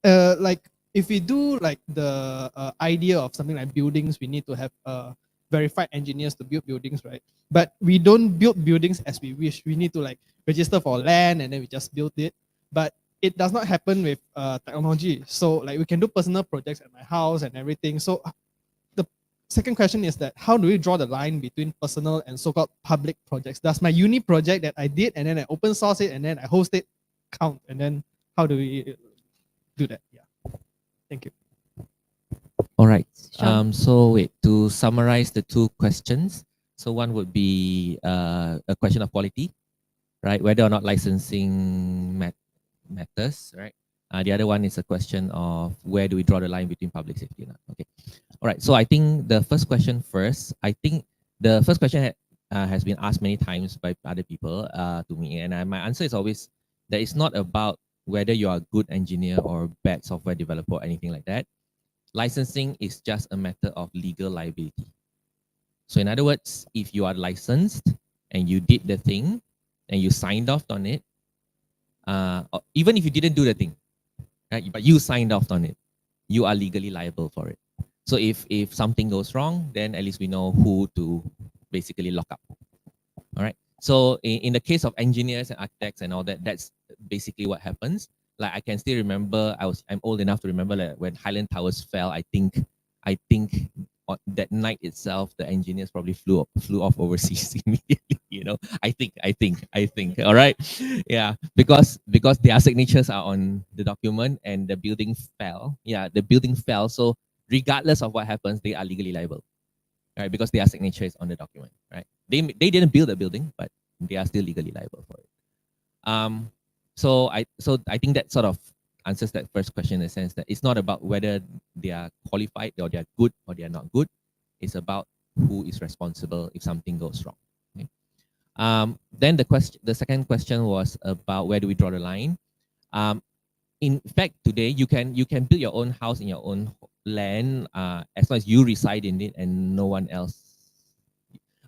like if we do like the idea of something like buildings, we need to have verified engineers to build buildings, right? But we don't build buildings as we wish. We need to like register for land and then we just build it. But it does not happen with technology. So like we can do personal projects at my house and everything. So the second question is that how do we draw the line between personal and so-called public projects? Does my uni project that I did and then I open source it and then I host it count? And then how do we do that? Yeah. Thank you. All right. Sean. So wait, to summarize the two questions. So one would be a question of quality, right? Whether or not licensing matters, right? The other one is a question of where do we draw the line between public safety and not. Okay. All right. So I think the first question first. I think the first question has been asked many times by other people to me, and my answer is always that it's not about whether you are a good engineer or bad software developer or anything like that. Licensing is just a matter of legal liability. So in other words, if you are licensed and you did the thing and you signed off on it, even if you didn't do the thing, right, but you signed off on it, you are legally liable for it. So if something goes wrong, then at least we know who to basically lock up. All right. So in the case of engineers and architects and all that, that's basically what happens. Like I can still remember, I'm old enough to remember that when Highland Towers fell, I think on that night itself, the engineers probably flew off overseas immediately. You know, I think. All right, yeah, because their signatures are on the document and the building fell. Yeah, the building fell. So regardless of what happens, they are legally liable, right? Because their signature is on the document, right? They didn't build the building, but they are still legally liable for it. So I think that sort of answers that first question in the sense that it's not about whether they are qualified or they are good or they are not good. It's about who is responsible if something goes wrong. Okay? Then the second question was about where do we draw the line. In fact, today you can build your own house in your own land as long as you reside in it and no one else.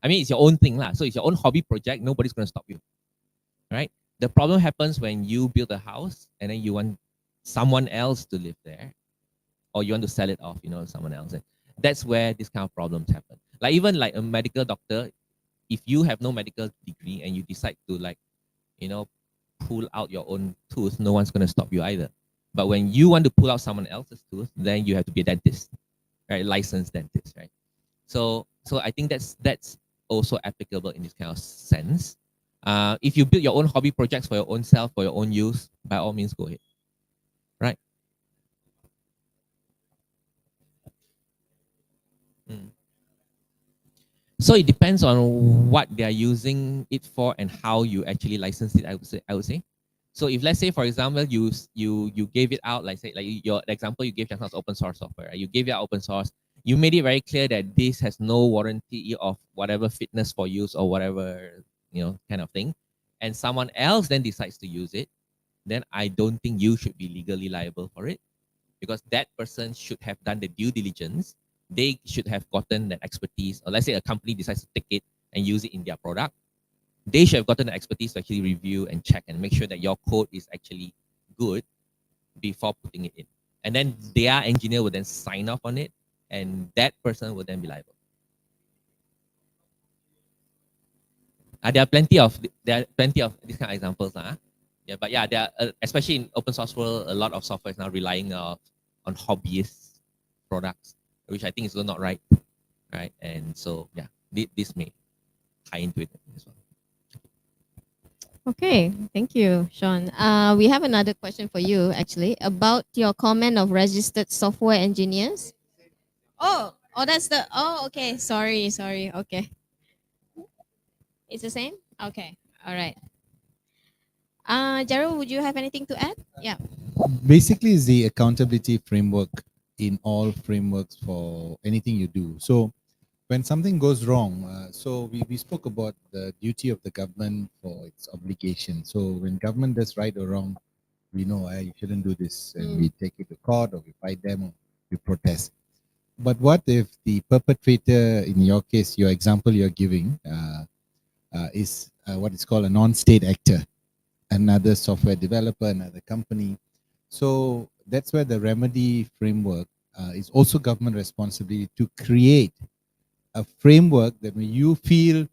I mean, it's your own thing, lah. So it's your own hobby project. Nobody's going to stop you, right? The problem happens when you build a house and then you want someone else to live there, or you want to sell it off, someone else. And that's where this kind of problems happen. Like even like a medical doctor, if you have no medical degree and you decide to pull out your own tooth, no one's going to stop you either. But when you want to pull out someone else's tooth, then you have to be a dentist, right? Licensed dentist, right? So I think that's also applicable in this kind of sense. If you build your own hobby projects for your own self, for your own use, by all means, go ahead. Right? Mm. So it depends on what they are using it for and how you actually license it. I would say. So if let's say, for example, you gave it out, like your example you gave just now is open source software. Right? You gave it out open source. You made it very clear that this has no warranty of whatever fitness for use or whatever kind of thing, and someone else then decides to use it, then I don't think you should be legally liable for it, because that person should have done the due diligence they should have gotten the expertise, or let's say a company decides to take it and use it in their product, they should have gotten the expertise to actually review and check and make sure that your code is actually good before putting it in. And then their engineer will then sign off on it, and that person will then be liable. There are plenty of these kind of examples, yeah. But yeah, there are, especially in open source world, a lot of software is now relying on hobbyist products, which I think is not right, right? And so yeah, this may tie into it as well. Okay, thank you, Sean. We have another question for you, actually, about your comment of registered software engineers. Oh, that's the. Oh, okay. Sorry. Okay, it's the same. Okay, all right. Gerald, would you have anything to add? Yeah. Basically is the accountability framework in all frameworks for anything you do. So when something goes wrong, so we spoke about the duty of the government for its obligation. So when government does right or wrong, we know you shouldn't do this, and we take it to court, or we fight them, or we protest. But what if the perpetrator, in your case, your example you're giving, is what is called a non-state actor, another software developer, another company? So that's where the remedy framework is also government responsibility to create a framework that when you feel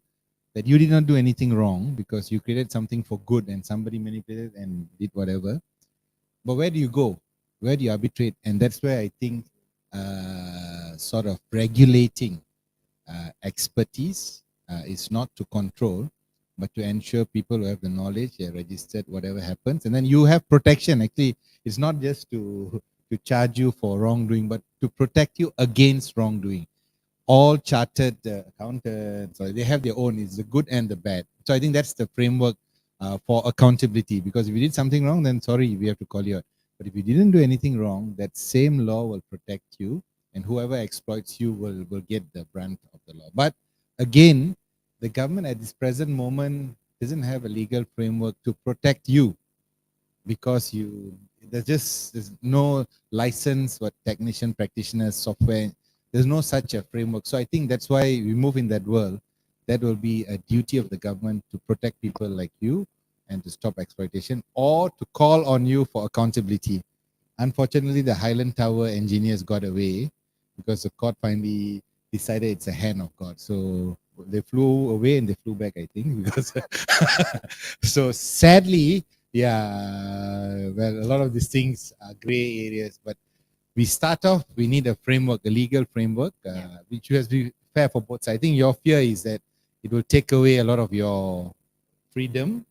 that you did not do anything wrong because you created something for good and somebody manipulated and did whatever, but where do you go? Where do you arbitrate? And that's where I think sort of regulating expertise is not to control, but to ensure people who have the knowledge, they're registered, whatever happens. And then you have protection. Actually, it's not just to charge you for wrongdoing, but to protect you against wrongdoing. All chartered accountants, so they have their own, it's the good and the bad. So I think that's the framework for accountability, because if you did something wrong, then sorry, we have to call you out. But if you didn't do anything wrong, that same law will protect you, and whoever exploits you will get the brunt of the law. But again, the government at this present moment doesn't have a legal framework to protect you, because there's no license for technician, practitioners, software. There's no such a framework. So I think that's why we move in that world. That will be a duty of the government to protect people like you and to stop exploitation, or to call on you for accountability. Unfortunately, the Highland Tower engineers got away because the court finally decided it's a hand of God. So they flew away and they flew back, I think, because so sadly, yeah, well, a lot of these things are gray areas, but we start off, we need a framework, a legal framework, which has to be fair for both sides. I think your fear is that it will take away a lot of your freedom.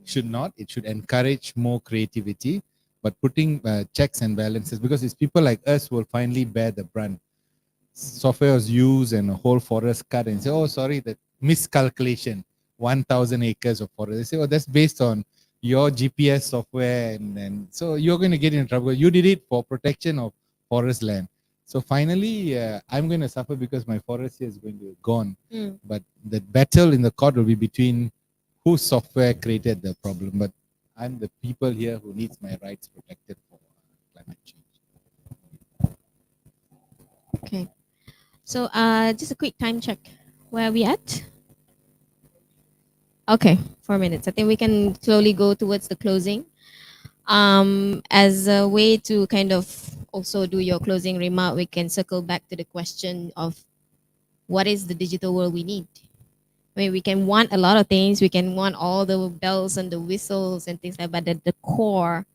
Should not. It should encourage more creativity, but putting checks and balances, because it's people like us who will finally bear the brunt. Software was used and a whole forest cut, and say, oh, sorry, that miscalculation, 1,000 acres of forest. They say, oh, that's based on your GPS software, and so you're going to get in trouble. You did it for protection of forest land. So finally, I'm going to suffer because my forest here is going to be gone. But the battle in the court will be between whose software created the problem. But I'm the people here who needs my rights protected for climate change. Okay. So just a quick time check. Where are we at? Okay, 4 minutes. I think we can slowly go towards the closing. As a way to kind of also do your closing remark, we can circle back to the question of what is the digital world we need? I mean, we can want a lot of things. We can want all the bells and the whistles and things like that, but the core,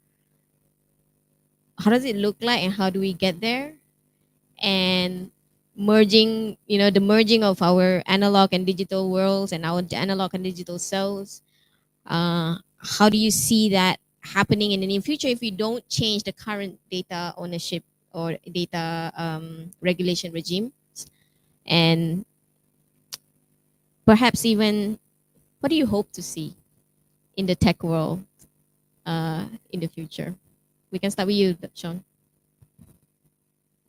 how does it look like and how do we get there? And merging, the merging of our analog and digital worlds and our analog and digital selves. How do you see that happening in the near future if we don't change the current data ownership or data regulation regime? And perhaps even, what do you hope to see in the tech world in the future? We can start with you, Sean.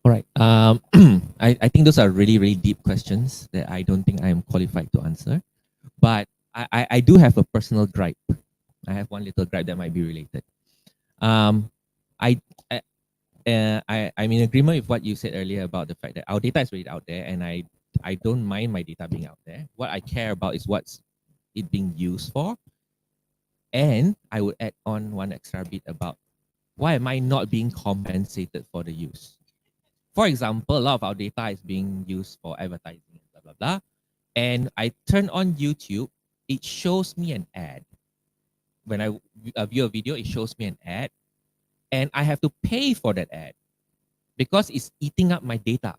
All right. I think those are really, really deep questions that I don't think I am qualified to answer. But I do have a personal gripe. I have one little gripe that might be related. I I'm in agreement with what you said earlier about the fact that our data is already out there, and I don't mind my data being out there. What I care about is what's it being used for. And I would add on one extra bit about why am I not being compensated for the use? For example, a lot of our data is being used for advertising, blah, blah, blah. And I turn on YouTube, it shows me an ad. When I view a video, it shows me an ad. And I have to pay for that ad because it's eating up my data.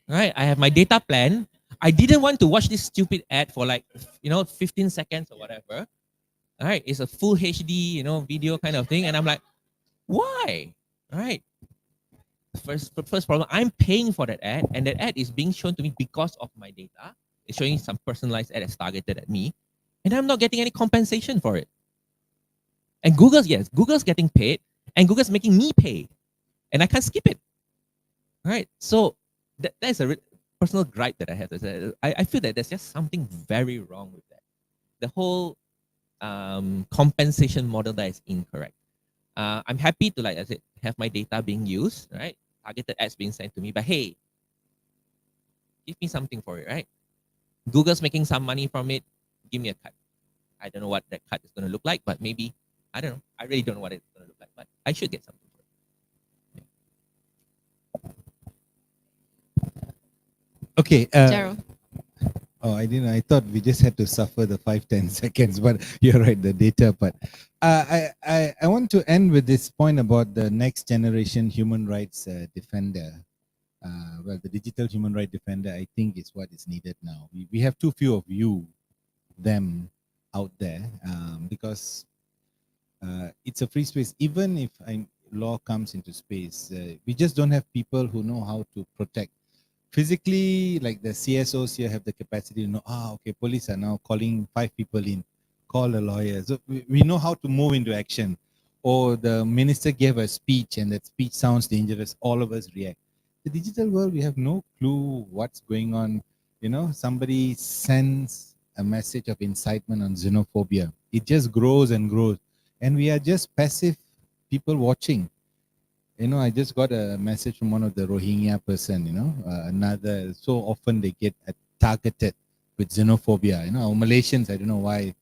Right? I have my data plan. I didn't want to watch this stupid ad for 15 seconds or whatever. All right, it's a full HD, video kind of thing. And I'm like, why? All right. First problem, I'm paying for that ad, and that ad is being shown to me because of my data. It's showing some personalized ad that's targeted at me, and I'm not getting any compensation for it. And Google's getting paid, and Google's making me pay, and I can't skip it. All right, so that's a personal gripe that I have. I feel that there's just something very wrong with that. The whole compensation model that is incorrect. I'm happy to, like I said, have my data being used, right? Targeted ads being sent to me, but hey, give me something for it, right? Google's making some money from it. Give me a cut. I don't know what that cut is going to look like, but maybe, I don't know. I really don't know what it's going to look like, but I should get something for it. Okay. Gerald. Oh, I didn't. I thought we just had to suffer the 5-10 seconds, but you're right, the data. But I want to end with this point about the next generation human rights defender. Well, the digital human rights defender, I think, is what is needed now. We have too few of them out there because it's a free space. Even if law comes into space, we just don't have people who know how to protect. Physically, like the CSOs here have the capacity to know, okay, police are now calling 5 people in, call a lawyer. So we know how to move into action. Or the minister gave a speech and that speech sounds dangerous, all of us react. The digital world, we have no clue what's going on. Somebody sends a message of incitement on xenophobia. It just grows and grows. And we are just passive people watching. I just got a message from one of the Rohingya person, another, so often they get targeted with xenophobia. Our Malaysians, I don't know why,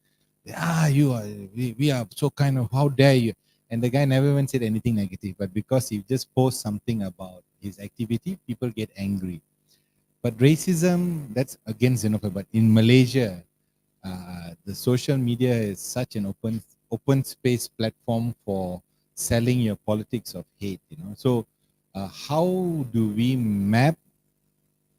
we are so kind of, how dare you? And the guy never even said anything negative, but because he just posts something about his activity, people get angry. But racism, that's against xenophobia. But in Malaysia, the social media is such an open space platform for selling your politics of hate. So how do we map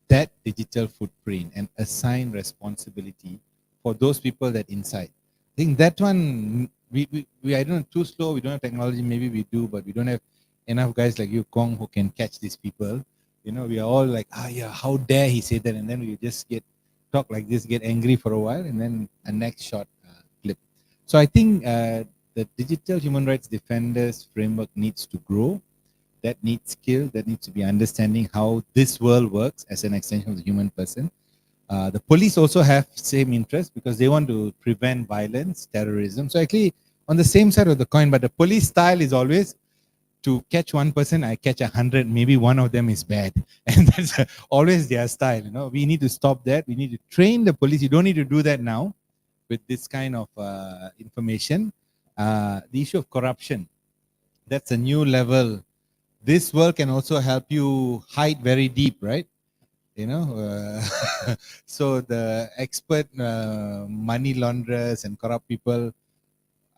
that digital footprint and assign responsibility for those people that incite? I think that one, we I don't know, too slow. We don't have technology. Maybe we do, but we don't have enough guys like you, Kong, who can catch these people. We are all like, yeah, how dare he say that? And then we just talk like this, get angry for a while, and then a next shot clip. So I think the digital human rights defenders framework needs to grow. That needs skill. That needs to be understanding how this world works as an extension of the human person. The police also have same interest because they want to prevent violence, terrorism. So actually on the same side of the coin, but the police style is always to catch one person, I catch 100, maybe one of them is bad. And that's always their style. We need to stop that. We need to train the police. You don't need to do that now with this kind of information. The issue of corruption, that's a new level. This world can also help you hide very deep, right? So the expert money launderers and corrupt people,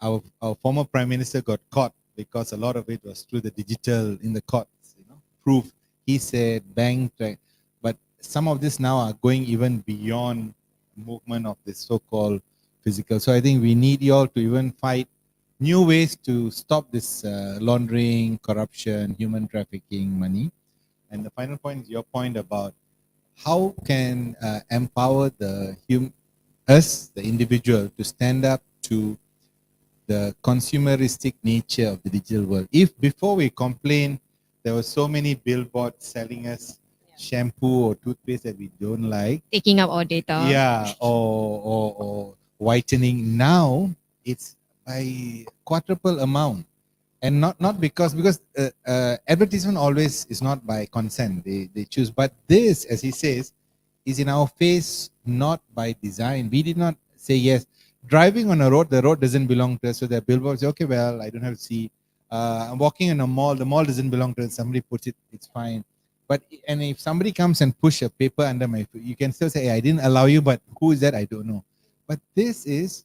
our former prime minister got caught because a lot of it was through the digital in the courts, proof. He said bank, but some of this now are going even beyond movement of this so-called physical. So I think we need you all to even fight new ways to stop this laundering, corruption, human trafficking, money. And the final point is your point about how can empower us, the individual, to stand up to the consumeristic nature of the digital world. If before we complain, there were so many billboards selling us shampoo or toothpaste that we don't like, Taking up our data. yeah, or whitening. Now it's by quadruple amount. and not because advertisement always is not by consent, they choose, but this, as he says, is in our face, not by design. We did not say yes. Driving on a road, the road doesn't belong to us, so the billboards say, okay, well, I don't have to see. I'm walking in a mall, the mall doesn't belong to us, somebody puts it, it's fine. But and if somebody comes and push a paper under my foot, you can still say, hey, I didn't allow you, but who is that? I don't know. But this is,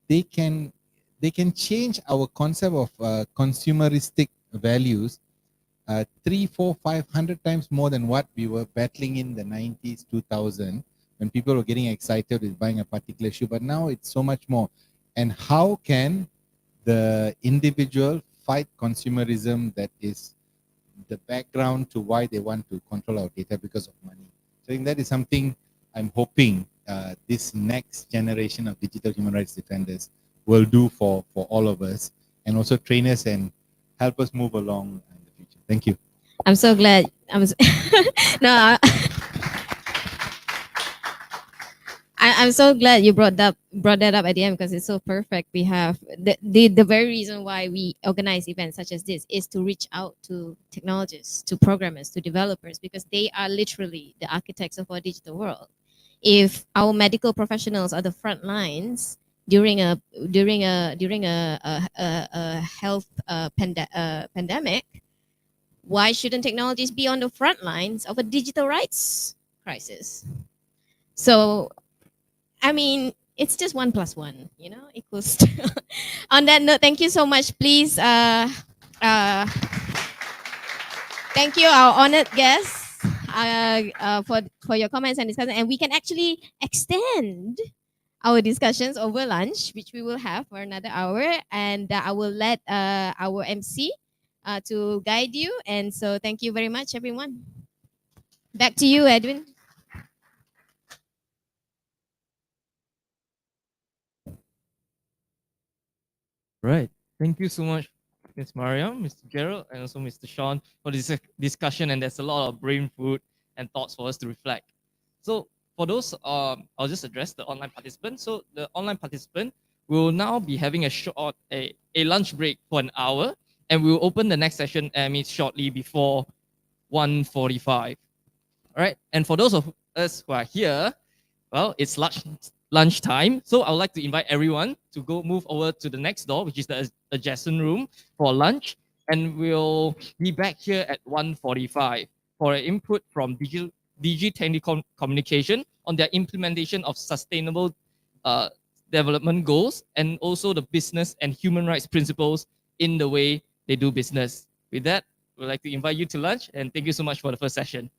they can change our concept of consumeristic values 3, 4, 500 times more than what we were battling in the 90s, 2000, when people were getting excited with buying a particular shoe. But now it's so much more. And how can the individual fight consumerism that is the background to why they want to control our data because of money? So I think that is something I'm hoping this next generation of digital human rights defenders will do for all of us, and also train us and help us move along in the future. Thank you. I'm so glad. No, I'm so glad you brought that up at the end, because it's so perfect. We have the very reason why we organize events such as this is to reach out to technologists, to programmers, to developers, because they are literally the architects of our digital world. If our medical professionals are the front lines during a health pandemic, why shouldn't technologies be on the front lines of a digital rights crisis? So, I mean, it's just 1 + 1, equals. On that note, thank you so much. Please, thank you, our honored guests, for your comments and discussion. And we can actually extend our discussions over lunch, which we will have for another hour. And I will let our MC to guide you. And so, thank you very much, everyone. Back to you, Edwin. Right. Thank you so much, Ms. Mariam, Mr. Gerald, and also Mr. Sean for this discussion. And there's a lot of brain food and thoughts for us to reflect. So for those, I'll just address the online participants. So the online participant will now be having a lunch break for an hour, and we will open the next session shortly before 1:45. All right. And for those of us who are here, well, it's lunch time. So I would like to invite everyone to go move over to the next door, which is the adjacent room for lunch. And we'll be back here at 1:45 for an input from DG Telecommunication on their implementation of sustainable development goals, and also the business and human rights principles in the way they do business. With that, we'd like to invite you to lunch, and thank you so much for the first session.